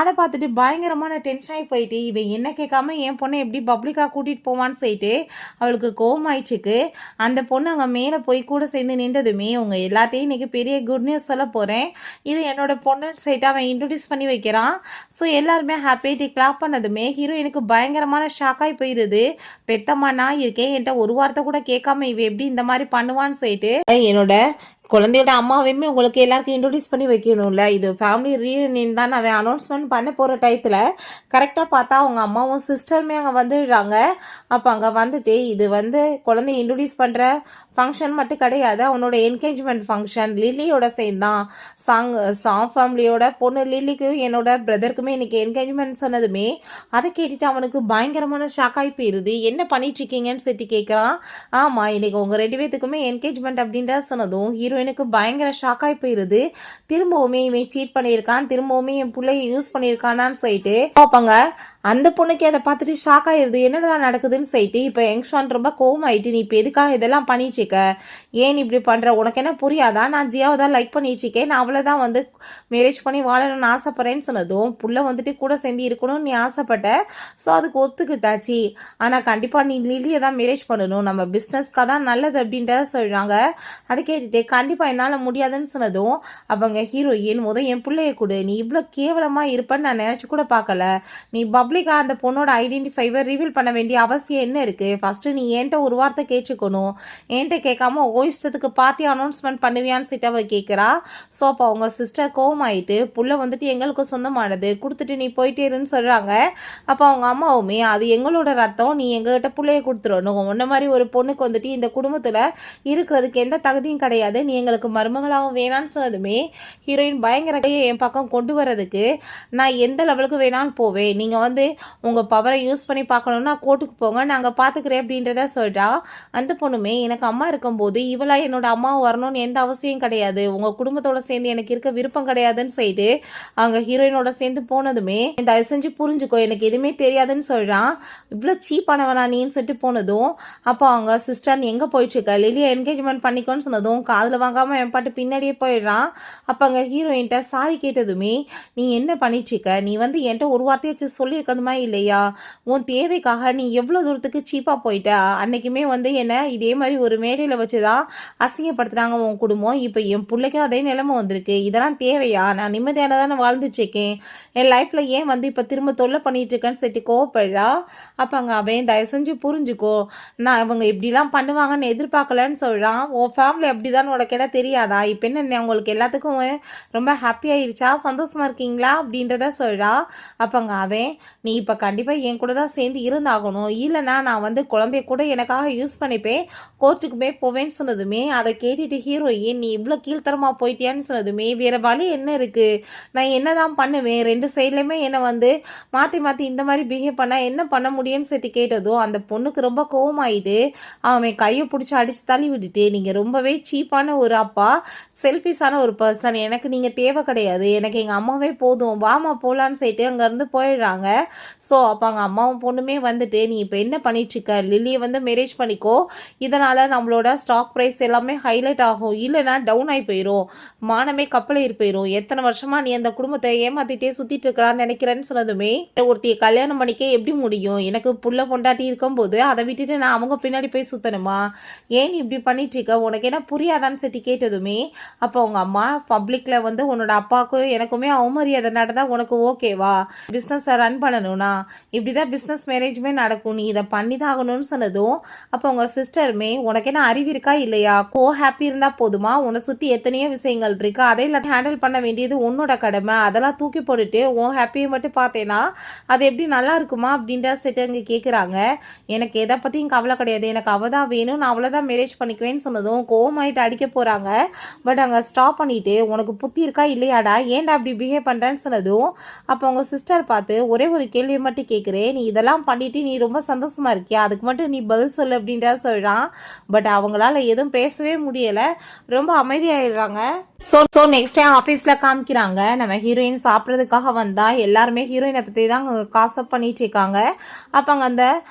அதை பார்த்துட்டு பயங்கரமான டென்ஷன் ஆகி போயிட்டு, இவன் என்ன கேட்காம என் பொண்ணை எப்படி பப்ளிக்காக கூட்டிகிட்டு போவான்னு சொல்லிட்டு அவளுக்கு கோவமாயிடுச்சுக்கு. அந்த பொண்ணு அங்கே மேலே போய் கூட சேர்ந்து நின்றதுமே, உங்க எல்லாத்தையும் இன்னைக்கு பெரிய குட் நியூஸ் சொல்ல போகிறேன், இது என்னோட பொண்ணுன்னு சொல்லிட்டு அவன் இன்ட்ரடியூஸ் பண்ணி வைக்கிறான். ஸோ எல்லாருமே ஹாப்பியாகிட்டு கிளாப் பண்ணதுமே ஹீரோயினுக்கு பயங்கரமான ஷாக்காகி போயிடுது. பெத்தம்மா நான் இருக்கேன், என்கிட்ட ஒரு வார்த்தை கூட கேட்காம இவ எப்படி இந்த மாதிரி பண்ணுவான்னு சொல்லிட்டு, என்னோட குழந்தையோட அம்மாவையுமே உங்களுக்கு எல்லாருக்கும் இன்ட்ரடியூஸ் பண்ணி வைக்கணும்ல, இது ஃபேமிலி ரீயூனியன் தான் அவன் அனௌன்ஸ்மெண்ட் பண்ண போகிற டயத்தில் கரெக்டாக பார்த்தா அவங்க அம்மாவும் சிஸ்டருமே அங்கே வந்துடுறாங்க. அப்போ அங்கே வந்துட்டு இது வந்து குழந்தைய இன்ட்ரடியூஸ் பண்ணுற ஃபங்க்ஷன் மட்டும் கிடையாது, அவனோட என்கேஜ்மெண்ட் ஃபங்க்ஷன் லில்லியோட சேர்ந்தான். சாங் ஃபேமிலியோட பொண்ணு லில்லிக்கு என்னோட பிரதருக்குமே இன்னைக்கு என்கேஜ்மெண்ட் சொன்னதுமே அதை கேட்டுட்டு அவனுக்கு பயங்கரமான ஷாக் ஆகி போயிடுது. என்ன பண்ணிட்டு இருக்கீங்கன்னு சொல்லிட்டு கேட்குறான். ஆமாம் இன்னைக்கு உங்கள் 2 பேத்துக்குமே என்கேஜ்மெண்ட் அப்படின்ற சொன்னதும் ஹீரோயினுக்கு பயங்கர ஷாக் ஆகி போயிடுது. திரும்பவுமே இவன் சீட் பண்ணியிருக்கான், திரும்பவுமே என் பிள்ளைய யூஸ் பண்ணியிருக்கானான்னு சொல்லிட்டு பார்ப்பாங்க. அந்த பொண்ணுக்கு அதை பார்த்துட்டு ஷாக் ஆயிடுது, என்னதான் நடக்குதுன்னு சொல்லிட்டு. இப்போ யங்ஷான் ரொம்ப கோவமாயிட்டு, நீ இப்போ எதுக்காக இதெல்லாம் பண்ணிட்டு இருக்க, ஏன் இப்படி பண்ணுற, உனக்கு என்ன புரியாதா, நான் ஜியாவை தான் லைக் பண்ணிட்டு இருக்கேன், நான் அவளை தான் வந்து மேரேஜ் பண்ணி வாழணும்னு ஆசைப்பட்றேன்னு சொன்னதும், புள்ள வந்துட்டு கூட சேர்ந்து இருக்கணும்னு நீ ஆசைப்பட்ட, ஸோ அதுக்கு ஒத்துக்கிட்டாச்சு, ஆனால் கண்டிப்பாக நீ லில்லியை தான் மேரேஜ் பண்ணணும், நம்ம பிஸ்னஸ்க்காக தான் நல்லது அப்படின்றத சொல்கிறாங்க. அதை கேட்டுட்டு கண்டிப்பாக என்னால் முடியாதுன்னு சொன்னதும் அவங்க ஹீரோயின் என் பிள்ளைய கொடு, நீ இவ்வளோ கேவலமாக இருப்பேன்னு நான் நினச்சி கூட பார்க்கல, நீ பப்ளிக்காக அந்த பொண்ணோட ஐடென்டிஃபைவை ரிவீல் பண்ண வேண்டிய அவசியம் என்ன இருக்குது? ஃபஸ்ட்டு நீ என்கிட்ட ஒரு வார்த்தை கேட்டுக்கணும். என்கிட்ட கேட்காம ஓ இஷ்டத்துக்கு பார்ட்டி அனௌன்ஸ்மெண்ட் பண்ணுவியான்னு சொல்லிட்டு அவள் கேட்குறா. ஸோ அப்போ அவங்க சிஸ்டர் கோவமாயிட்டு புள்ள வந்துட்டு எங்களுக்கு சொந்தமானது கொடுத்துட்டு நீ போயிட்டே இருன்னு சொல்கிறாங்க. அப்போ அவங்க அம்மாவுமே அது எங்களோட ரத்தம், நீ எங்ககிட்ட பிள்ளைய கொடுத்துடணும். உன்ன மாதிரி ஒரு பொண்ணுக்கு வந்துட்டு இந்த குடும்பத்தில் இருக்கிறதுக்கு எந்த தகுதியும் கிடையாது, நீ எங்களுக்கு மருமகளாகவும் வேணான்னு சொன்னதுமே ஹீரோயின் பயங்கர என் பக்கம் கொண்டு வரதுக்கு நான் எந்த லெவலுக்கு வேணாலும் போவேன், நீங்கள் வந்து உங்கள் பவரை யூஸ் பண்ணி பார்க்கணுன்னா கோர்ட்டுக்கு போங்க, நாங்கள் பார்த்துக்கிறேன் அப்படின்றத சொல்கிறா. அந்த பொண்ணுமே எனக்கு அம்மா இருக்கும்போது இவளா என்னோட அம்மா வரணும்னு எந்த அவசியம் கிடையாது, உங்கள் குடும்பத்தோட சேர்ந்து எனக்கு இருக்க விருப்பம் கிடையாதுன்னு சொல்லிட்டு அவங்க ஹீரோயினோட சேர்ந்து போனதுமே தயவு செஞ்சு புரிஞ்சுக்கோ எனக்கு எதுவுமே தெரியாதுன்னு சொல்கிறான். இவ்வளோ சீப்பானவனா நீன்னு சொல்லிட்டு போனதும் அப்போ அவங்க சிஸ்டர் நீ எங்கே போயிட்டுருக்க, லிலியை என்கேஜ்மெண்ட் பண்ணிக்கோன்னு சொன்னதும் காதில் வாங்காமல் என் பாட்டு பின்னாடியே போயிடுறான். அப்போ அங்கே ஹீரோயின்ட்ட சாரி கேட்டதுமே நீ என்ன பண்ணிட்டுருக்க, நீ வந்து என்கிட்ட ஒரு வார்த்தையாச்சு சொல்லியிருக்கணுமா இல்லையா, உன் தேவைக்காக நீ எவ்வளோ தூரத்துக்கு சீப்பாக போயிட்ட, அன்னைக்குமே வந்து என்ன இதே மாதிரி ஒரு மேடையில் வச்சு தான் அசிங்கப்படுத்துகிறாங்க உன் குடும்பம், இப்போ என் பிள்ளைக்கும் அதே நிலைமை வந்திருக்கு, இதெல்லாம் தேவையா, நான் நிம்மதியான தானே வாழ்ந்துட்டுருக்கேன், என் லைஃப்பில் ஏன் வந்து இப்போ திரும்ப தொல்லை பண்ணிட்டு இருக்கேன்னு சொல்லிட்டு கோவப்படுறா. அப்போ அங்கே அவன் தயவு செஞ்சு புரிஞ்சுக்கோ, நான் இவங்க இப்படிலாம் பண்ணுவாங்கன்னு எதிர்பார்க்கலன்னு சொல்கிறான். உன் ஃபேமிலி அப்படி தான் உனக்கு என்ன தெரியாதா, இப்போ என்ன உங்களுக்கு எல்லாத்துக்கும் ரொம்ப ஹாப்பியாகிருச்சா, சந்தோஷமாக இருக்கீங்களா அப்படின்றத சொல்கிறா. அப்போ அங்கே அவன் நீ இப்போ கண்டிப்பாக என் கூட தான் சேர்ந்து இருந்தாகணும், இல்லைனா நான் வந்து குழந்தைய கூட எனக்காக யூஸ் பண்ணிப்பேன், கோர்ட்டுக்குமே போவேன்னு சொன்னதுமே அதை கேட்டுட்டு ஹீரோயின் நீ இவ்வளோ கீழ்த்தரமாக போயிட்டியான்னு சொன்னதுமே வேறு வழி என்ன இருக்குது, நான் என்ன தான் பண்ணுவேன், ரெண்டு சைட்லையுமே என்னை வந்து மாற்றி மாற்றி இந்த மாதிரி பிஹேவ் பண்ணால் என்ன பண்ண முடியும்னு சொல்லிட்டு கேட்டதும் அந்த பொண்ணுக்கு ரொம்ப கோவமாயிட்டு அவன் கையை பிடிச்சி அடித்து தள்ளி விட்டுட்டு நீங்கள் ரொம்பவே சீப்பான ஒரு அப்பா, செல்ஃபிஷான ஒரு பர்சன், எனக்கு நீங்கள் தேவை கிடையாது, எனக்கு எங்கள் அம்மாவே போதும், வாமா போகலான்னு சொல்லிட்டு அங்கேருந்து போயிடுறாங்க. ஸோ அப்போ அங்கே அம்மாவும் பொண்ணுமே வந்துட்டு நீ இப்போ என்ன பண்ணிட்டுருக்க, லில்லியை வந்து மேரேஜ் பண்ணிக்கோ, இதனால் நம்மளோட ஸ்டாக் ப்ரைஸ் எல்லாமே ஹைலைட் ஆகும், இல்லைனா டவுன் ஆகி போயிடும், மானமே கப்பலேறி போயிடும், எத்தனை வருஷமாக நீ அந்த குடும்பத்தை ஏமாற்றிட்டே சுற்றிட்டு இருக்கலான்னு நினைக்கிறேன்னு சொன்னதுமே ஒருத்தைய கல்யாணம் பண்ணிக்க எப்படி முடியும், எனக்கு புள்ள பொண்டாட்டி இருக்கும்போது அதை விட்டுட்டு நான் அவங்க பின்னாடி போய் சுற்றணுமா, ஏன் இப்படி பண்ணிட்டு இருக்க, உனக்கு என்ன புரியாதான்னு சொல்லி கேட்டதுமே அப்போ அவங்க அம்மா பப்ளிக்கில் வந்து உன்னோட அப்பாவுக்கும் எனக்குமே அவமரியாதை நடந்தால் உனக்கு ஓகேவா, பிஸ்னஸை ரன் பண்ணணும்னா இப்படி தான் பிஸ்னஸ் மேரேஜுமே நடக்கும், நீ இதை பண்ணி தான் ஆகணும்னு சொன்னதும் அப்போ அவங்க சிஸ்டருமே உனக்கு என்ன அறிவு இருக்கா இல்லையா, ஹாப்பி இருந்தால் போதுமா, உன்னை சுற்றி எத்தனையோ விஷயங்கள் இருக்கு, அதை எல்லாத்தையும் ஹேண்டில் பண்ண வேண்டியது உன்னோட கடமை, அதெல்லாம் தூக்கி போட்டுட்டு உன் ஹாப்பியை மட்டும் பார்த்தேன்னா அது எப்படி நல்லா இருக்குமா அப்படின்ற செட்டு அங்கே கேட்குறாங்க. எனக்கு எதை பற்றியும் கவலை கிடையாது, எனக்கு அவள் தான் வேணும், நான் அவளை தான் மேரேஜ் பண்ணிக்குவேன்னு சொன்னதும் கோவமாயிட்டு அடிக்க போகிறாங்க. பட் அங்கே ஸ்டாப் பண்ணிவிட்டு உனக்கு புத்தி இருக்கா இல்லையாடா, ஏன்டா அப்படி பிஹேவ் பண்ணுறேன்னு சொன்னதும் அப்போ அவங்க சிஸ்டர் பார்த்து ஒரே ஒரு கேள்வியை மட்டும் கேட்குறேன், நீ இதெல்லாம் பண்ணிவிட்டு நீ ரொம்ப சந்தோஷமாக இருக்கியா, அதுக்கு மட்டும் நீ பதில் சொல்லு அப்படின்றத சொல்கிறான். பட் அவங்களால எதுவும் பேசவே முடியலை, ரொம்ப அமைதியாகிடுறாங்க. ஸோ நெக்ஸ்ட் டே ஆஃபீஸில் காமிக்கிறாங்க, நம்ம ஹீரோயின் சாப்பிட்றதுக்காக வந்தால் எல்லாருமே ஹீரோயினை பற்றி தான் அங்கே காசப் பண்ணிட்டு இருக்காங்க. அப்போ அங்கே அந்த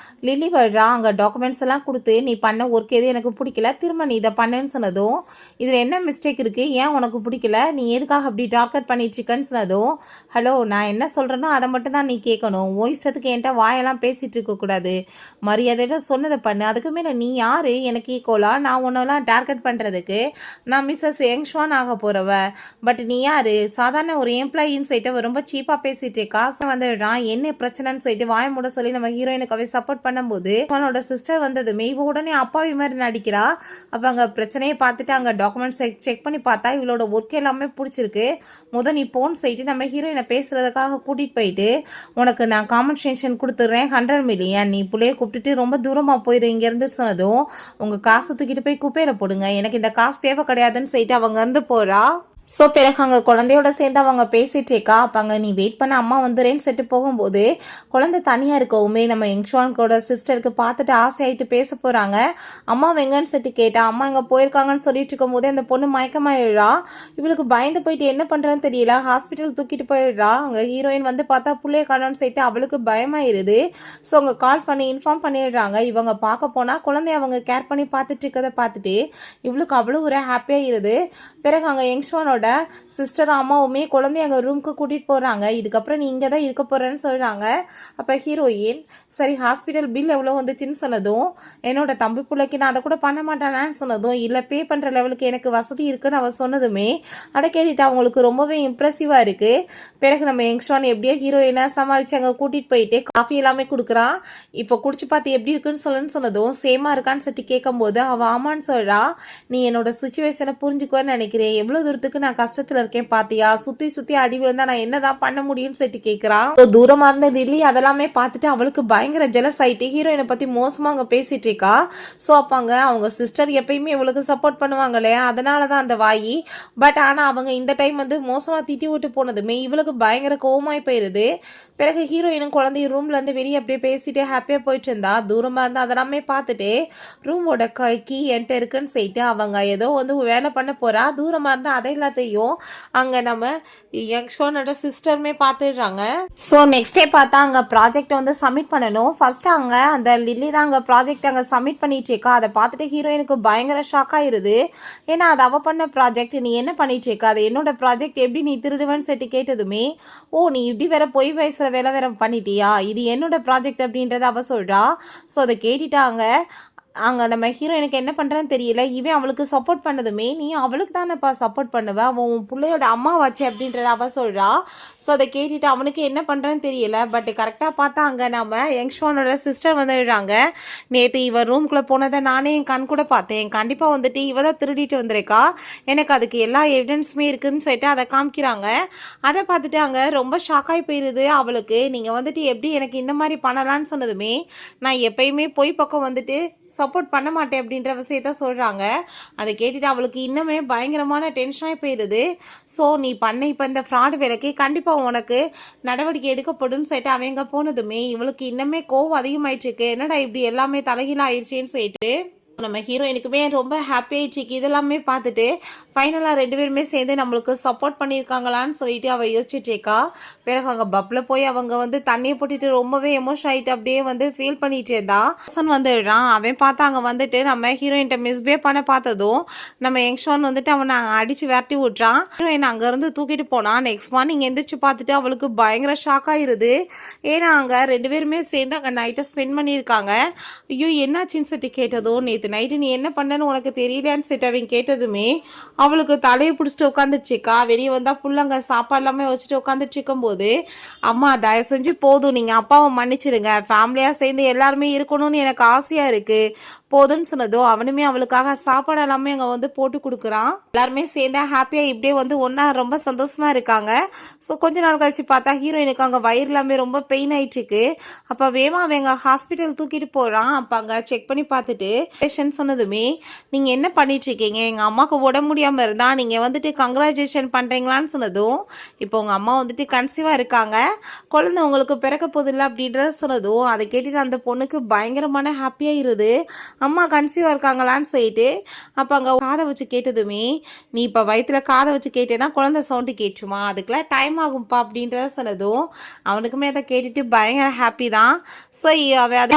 லில்லி வர்றா, அங்கே டாக்குமெண்ட்ஸ் எல்லாம் கொடுத்து நீ பண்ண ஒர்க் எது எனக்கு பிடிக்கல, திரும்ப நீ இதை பண்ணேன்னு சொன்னதும் இதில் என்ன மிஸ்டேக் இருக்குது, ஏன் உனக்கு பிடிக்கல, நீ எதுக்காக அப்படி டார்கெட் பண்ணிட்டுருக்கேன்னு சொன்னதும் ஹலோ நான் என்ன சொல்கிறேனோ அதை மட்டும் தான் நீ கேட்கணும், உன் இஷ்டத்துக்கு என்கிட்ட வாயெல்லாம் பேசிகிட்டு இருக்கக்கூடாது, மரியாதையில் சொன்னதை பண்ணு, அதுக்கு மேலே நீ யார் எனக்கு ஈக்குவலா, நான் உன்னெல்லாம் டார்கெட் பண்ணுறதுக்கு, நான் மிஸ்ஸஸ் யங்ஷ்வான் ஆக போகிறவ, பட் நீ யார், சாதாரண ஒரு எம்ப்ளாயின்னு சொல்லிட்டு ரொம்ப சீப்பாக பேசிட்டு காசை வந்துடுறான், என்ன பிரச்சனைன்னு சொல்லிட்டு வாய மூட சொல்லி நம்ம ஹீரோயினுக்காவே சப்போர்ட் பண்ணும்போது அவனோட சிஸ்டர் வந்ததுமே இவ உடனே அப்பாவி மாதிரி நடிக்கிறா. அப்போ அங்கே பிரச்சனையை பார்த்துட்டு அங்கே டாக்குமெண்ட்ஸ் செக் பண்ணி பார்த்தா இவளோட ஒர்க் எல்லாமே பிடிச்சிருக்கு, நீ போன்னு சொல்லிட்டு நம்ம ஹீரோயினை பேசுறதுக்காக கூட்டிகிட்டு போயிட்டு உனக்கு நான் காம்பன்சேஷன் கொடுத்துட்றேன் 100 மில்லியன், நீ பிள்ளைய கூப்பிட்டுட்டு ரொம்ப தூரமாக போயிடு இங்கேருந்து சொன்னதும் உங்கள் காசை தூக்கிட்டு போய் குப்பையில் போடுங்க, எனக்கு இந்த காசு தேவை கிடையாதுன்னு சொல்லிட்டு அவங்க வந்து போகிறா. ஸோ பிறகு அங்கே குழந்தையோட சேர்ந்து அவங்க பேசிகிட்டு இருக்கா. அப்போ அங்கே நீ வெயிட் பண்ண அம்மா வந்துடுறேன்னு செட்டு போகும்போது குழந்தை தனியாக இருக்கவுமே நம்ம யங்ஷ்வான்கோட சிஸ்டருக்கு பார்த்துட்டு ஆசையாயிட்டு பேச போகிறாங்க. அம்மா வெங்கன்னு செட்டு கேட்டா அம்மா இங்கே போயிருக்காங்கன்னு சொல்லிட்டு இருக்கும்போதே அந்த பொண்ணு மயக்கமாயிடுறா. இவளுக்கு பயந்து போயிட்டு என்ன பண்ணுறேன்னு தெரியல, ஹாஸ்பிட்டல் தூக்கிட்டு போயிடுறா. அங்கே ஹீரோயின் வந்து பார்த்தா புள்ளைய காணோன்னு சொல்லிட்டு அவளுக்கு பயமாயிருது. ஸோ அவங்க கால் பண்ணி இன்ஃபார்ம் பண்ணிடுறாங்க. இவங்க பார்க்க போனால் குழந்தைய அவங்க கேர் பண்ணி பார்த்துட்டு இருக்கதை பார்த்துட்டு இவளுக்கு அவ்வளோ ஒரு ஹாப்பியாக இருது. பிறகு அங்கே யங்ஷ்வானோட ஹீரோயினோட சிஸ்டர் அம்மாவுமே குழந்தைய அங்கே ரூமுக்கு கூட்டிகிட்டு போகிறாங்க. இதுக்கப்புறம் நீ இங்கே தான் இருக்க போகிறேன்னு சொல்கிறாங்க. அப்போ ஹீரோயின் சரி ஹாஸ்பிட்டல் பில் எவ்வளோ வந்துச்சுன்னு சொன்னதும், என்னோட தம்பி பிள்ளைக்கு நான் அதை கூட பண்ண மாட்டேனான்னு சொன்னதும், இல்லை பே பண்ணுற லெவலுக்கு எனக்கு வசதி இருக்குன்னு அவள் சொன்னதுமே அதை கேட்டுட்டு அவங்களுக்கு ரொம்பவே இம்ப்ரெசிவாக இருக்குது. பிறகு நம்ம யங்ஸ்வான் எப்படியோ ஹீரோயினை சமாளித்து அங்கே கூட்டிகிட்டு போயிட்டு காஃபி எல்லாமே கொடுக்குறான். இப்போ குடிச்சு பார்த்து எப்படி இருக்குன்னு சொல்லுன்னு சொன்னதும் சேமாக இருக்கான்னு சொல்லிட்டு கேட்கும்போது அவள் ஆமான்னு சொல்கிறா. நீ என்னோட சுச்சுவேஷனை புரிஞ்சுக்குவேன்னு நினைக்கிறேன், எவ்வளோ தூரத்துக்கு நான் கஷ்டத்தில் இருக்கேன் பார்த்தியா, சுற்றி சுற்றி அடி விழுந்தா நான் என்னதான் பண்ண முடியும்னு சொல்லிட்டு கேட்குறான். தூரமாக இருந்த லில்லி அதெல்லாமே பார்த்துட்டு அவளுக்கு பயங்கர ஜெலஸ் ஆகிட்டு ஹீரோயினை பற்றி மோசமாக அங்கே பேசிகிட்டு இருக்கா. ஸோ அப்பாங்க அவங்க சிஸ்டர் எப்பயுமே இவளுக்கு சப்போர்ட் பண்ணுவாங்களே, அதனால தான் அந்த வாயி. பட் ஆனால் அவங்க இந்த டைம் வந்து மோசமாக திட்டி விட்டு போனதுமே இவளுக்கு பயங்கர கோவமாய் போயிடுது. பிறகு ஹீரோயினும் குழந்தைய ரூம்லேருந்து வெளியே அப்படியே பேசிட்டு ஹாப்பியாக போயிட்டு இருந்தா. தூரமாக இருந்து அதெல்லாமே பார்த்துட்டு ரூமோட கீ என்கிட்ட இருக்குன்னு சொல்லிட்டு அவங்க ஏதோ வந்து வேலை பண்ண போகிறா. தூரமாக இருந்து அதை எல்லாத்தையும் அங்கே நம்ம யங்ஸ்வானோட சிஸ்டருமே பார்த்துடுறாங்க. ஸோ நெக்ஸ்ட் டே பார்த்தா அங்கே ப்ராஜெக்ட் வந்து சப்மிட் பண்ணணும். ஃபஸ்ட்டு அங்கே அந்த லில்லி தான் அங்கே ப்ராஜெக்ட் அங்கே சப்மிட் பண்ணிட்டு இருக்கா. அதை பார்த்துட்டு ஹீரோயினுக்கு பயங்கர ஷாக் ஆயிருது. ஏன்னா அது அவள் பண்ண ப்ராஜெக்ட், நீ என்ன பண்ணிட்டு இருக்க, அது என்னோட ப்ராஜெக்ட், எப்படி நீ திருடுவேன்னு சொல்லிட்டு கேட்டதுமே, ஓ நீ இப்படி வேற பொய் பேசுகிற வேலை வேற பண்ணிட்டியா, இது என்னோட ப்ராஜெக்ட் அப்படின்றத அவள் சொல்கிறா. ஸோ அதை கேட்டுட்டாங்க. அங்கே நம்ம ஹீரோயினுக்கு என்ன பண்ணுறேன்னு தெரியல. இவன் அவளுக்கு சப்போர்ட் பண்ணதுமே, நீ அவளுக்கு தானேப்பா சப்போர்ட் பண்ணுவேன், அவன் பிள்ளையோட அம்மா வாச்சு அப்படின்றத அவள் சொல்கிறா. ஸோ அதை கேட்டுட்டு அவனுக்கு என்ன பண்ணுறேன்னு தெரியல. பட் கரெக்டாக பார்த்தா அங்கே நம்ம யங்ஸ்வானோட சிஸ்டர் வந்துடுறாங்க. நேற்று இவன் ரூம்குள்ளே போனதை நானே என் கண் கூட பார்த்தேன், கண்டிப்பாக வந்துட்டு இவ தான் திருடிட்டு வந்திருக்கா, எனக்கு அதுக்கு எல்லா எவிடன்ஸுமே இருக்குதுன்னு சொல்லிட்டு அதை காமிக்கிறாங்க. அதை பார்த்துட்டு அங்கே ரொம்ப ஷாக்காகி போயிடுது அவளுக்கு. நீங்கள் வந்துட்டு எப்படி எனக்கு இந்த மாதிரி பண்ணலான்னு சொன்னதுமே, நான் எப்பயுமே பொய் பக்கம் வந்துட்டு சப்போர்ட் பண்ண மாட்டேன் அப்படின்ற விஷயத்த சொல்கிறாங்க. அதை கேட்டுட்டு அவளுக்கு இன்னுமே பயங்கரமான டென்ஷனாக போயிடுது. ஸோ நீ பண்ண இப்போ இந்த ஃப்ராடு வேலைக்கு கண்டிப்பாக உனக்கு நடவடிக்கை எடுக்கப்படும்னு சொல்லிட்டு அவங்க போனதுமே இவளுக்கு இன்னுமே கோவம் அதிகமாயிட்டுருக்கு. என்னடா இப்படி எல்லாமே தலைகீழ ஆயிடுச்சேன்னு சொல்லிட்டு நம்ம ஹீரோயினுக்குமே ரொம்ப ஹாப்பி ஆயிடுச்சு. இதெல்லாமே பார்த்துட்டு ஃபைனலாக 2 பேருமே சேர்ந்து நம்மளுக்கு சப்போர்ட் பண்ணியிருக்காங்களான்னு சொல்லிட்டு அவள் யோசிச்சுட்டு இருக்கா. பிறகு அங்கே பப்பில் போய் அவங்க வந்து தண்ணியை போட்டுட்டு ரொம்பவே எமோஷன் ஆகிட்டு அப்படியே வந்து ஃபீல் பண்ணிட்டு இருந்தா. வந்துடுறான். அவன் பார்த்தா அங்கே வந்துட்டு நம்ம ஹீரோயின்ட்ட மிஸ்பே பண்ண பார்த்ததும் நம்ம யங்ஸ்வான் வந்துட்டு அவனை அடித்து விரட்டி விட்றான். ஹீரோயின் அங்கேருந்து தூக்கிட்டு போனான். நெக்ஸ்ட் மார்னிங் எந்திரிச்சு பார்த்துட்டு அவளுக்கு பயங்கர ஷாக் ஆயிருது. ஏன்னா அங்கே 2 பேருமே சேர்ந்து அங்கே நைட்டை ஸ்பெண்ட் பண்ணியிருக்காங்க. ஐயோ என்னாச்சுன்னு சொல்லிட்டு கேட்டதும், நேற்று நைட்டு நீ என்ன பண்ணன்னு உனக்கு தெரியலையான்னு சொல்லிட்டு அவங்க கேட்டதுமே அவளுக்கு தலையை பிடிச்சிட்டு உட்காந்துச்சுக்கா. வெளியே வந்தால் ஃபுல்லாங்க சாப்பாடு எல்லாமே வச்சுட்டு உட்காந்துட்டு இருக்கும்போது, அம்மா தயவு செஞ்சு போதும், நீங்கள் அப்பாவை மன்னிச்சிடுங்க, ஃபேமிலியாக சேர்ந்து எல்லாருமே இருக்கணும்னு எனக்கு ஆசையாக இருக்குது போதுன்னு சொன்னதோ, அவனுமே அவளுக்காக சாப்பாடு எல்லாமே அங்கே வந்து போட்டு கொடுக்குறான். எல்லாருமே சேர்ந்து ஹாப்பியாக இப்படியே வந்து ஒன்றா ரொம்ப சந்தோஷமாக இருக்காங்க. ஸோ கொஞ்ச நாள் கழிச்சு பார்த்தா ஹீரோயினுக்கு அங்கே வயிறு எல்லாமே ரொம்ப பெயின் ஆயிட்டுருக்கு. அப்போ வேமா அவங்க ஹாஸ்பிட்டல் தூக்கிட்டு போகிறான். அப்போ அங்கே செக் பண்ணி பார்த்துட்டு பேஷண்ட் சொன்னதுமே, நீங்கள் என்ன பண்ணிட்டு இருக்கீங்க, எங்கள் அம்மாவுக்கு உடம்பு முடியாமல் இருந்தால் நீங்கள் வந்துட்டு கங்க்ராச்சுலேஷன் பண்ணுறீங்களான்னு சொன்னதும், இப்போ உங்கள் அம்மா வந்துட்டு கன்சீவாக இருக்காங்க, குழந்தை உங்களுக்கு பிறக்க போதில்லை அப்படின்றத சொன்னதும், அதை கேட்டுட்டு அந்த பொண்ணுக்கு பயங்கரமான ஹாப்பியாகிருது. அம்மா கன்சீவாக இருக்காங்களான்னு சொல்லிட்டு அப்போ அங்கே காதை வச்சு கேட்டதுமே, நீ இப்போ வயிற்றில் காதை வச்சு கேட்டேன்னா குழந்தை சவுண்டு கேட்டுமா, அதுக்கெல்லாம் டைம் ஆகும்ப்பா அப்படின்றத சொன்னதும் அவனுக்குமே அதை கேட்டுட்டு பயங்கர ஹாப்பி தான். ஸோ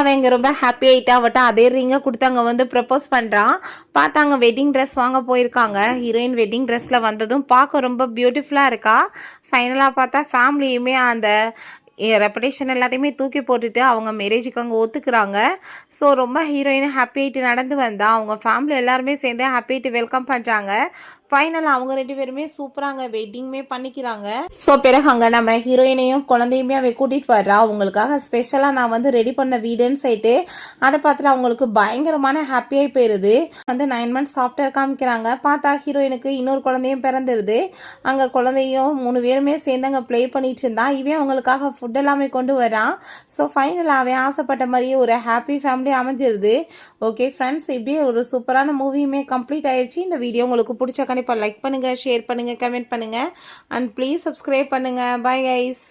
அவங்க ரொம்ப ஹாப்பி ஆகிட்டா. அவட்ட அதே ரிங்கை கொடுத்து அங்கே வந்து ப்ரப்போஸ் பண்ணுறான். பார்த்தாங்க வெட்டிங் ட்ரெஸ் வாங்க போயிருக்காங்க. ஹீரோயின் வெட்டிங் ட்ரெஸ்ஸில் வந்ததும் பார்க்க ரொம்ப பியூட்டிஃபுல்லாக இருக்கா. ஃபைனலாக பார்த்தா ஃபேமிலியுமே அந்த ரெப்புடேஷன் எல்லாத்தையுமே தூக்கி போட்டுட்டு அவங்க மேரேஜுக்கு அங்கே ஒத்துக்கிறாங்க. ஸோ ரொம்ப ஹீரோயின் ஹாப்பி ஆகிட்டு நடந்து வந்தா. அவங்க ஃபேமிலி எல்லாருமே சேர்ந்து ஹாப்பி ஆகிட்டு வெல்கம் பண்ணுறாங்க. ஃபைனலாக அவங்க 2 பேருமே சூப்பராங்க வெட்டிங்குமே பண்ணிக்கிறாங்க. ஸோ பிறகு அங்கே நம்ம ஹீரோயினையும் குழந்தையுமே அவ கூட்டிகிட்டு வர்றா. அவங்களுக்காக ஸ்பெஷலாக நான் வந்து ரெடி பண்ண வீடுன்னு சொல்லிட்டு அதை பார்த்துட்டு அவங்களுக்கு பயங்கரமான ஹாப்பியாகி போயிடுது. வந்து 9 months ஆஃப்டர் காமிக்கிறாங்க. பார்த்தா ஹீரோயினுக்கு இன்னொரு குழந்தையும் பிறந்துடுது. அங்கே குழந்தையும் 3 பேருமே சேர்ந்து அங்கே ப்ளே பண்ணிட்டு இருந்தா. இவன் அவங்களுக்காக ஃபுட் எல்லாமே கொண்டு வரான். ஸோ ஃபைனலாக அவன் ஆசைப்பட்ட மாதிரியே ஒரு ஹாப்பி ஃபேமிலி அமைஞ்சிருது. ஓகே ஃப்ரெண்ட்ஸ், இப்படியே ஒரு சூப்பரான மூவியுமே கம்ப்ளீட் ஆயிடுச்சு. இந்த வீடியோ உங்களுக்கு பிடிச்ச கண்டிப்பாக லைக் பண்ணுங்கள், ஷேர் பண்ணுங்கள், கமெண்ட் பண்ணுங்கள் அண்ட் ப்ளீஸ் சப்ஸ்கிரைப் பண்ணுங்கள். Bye guys.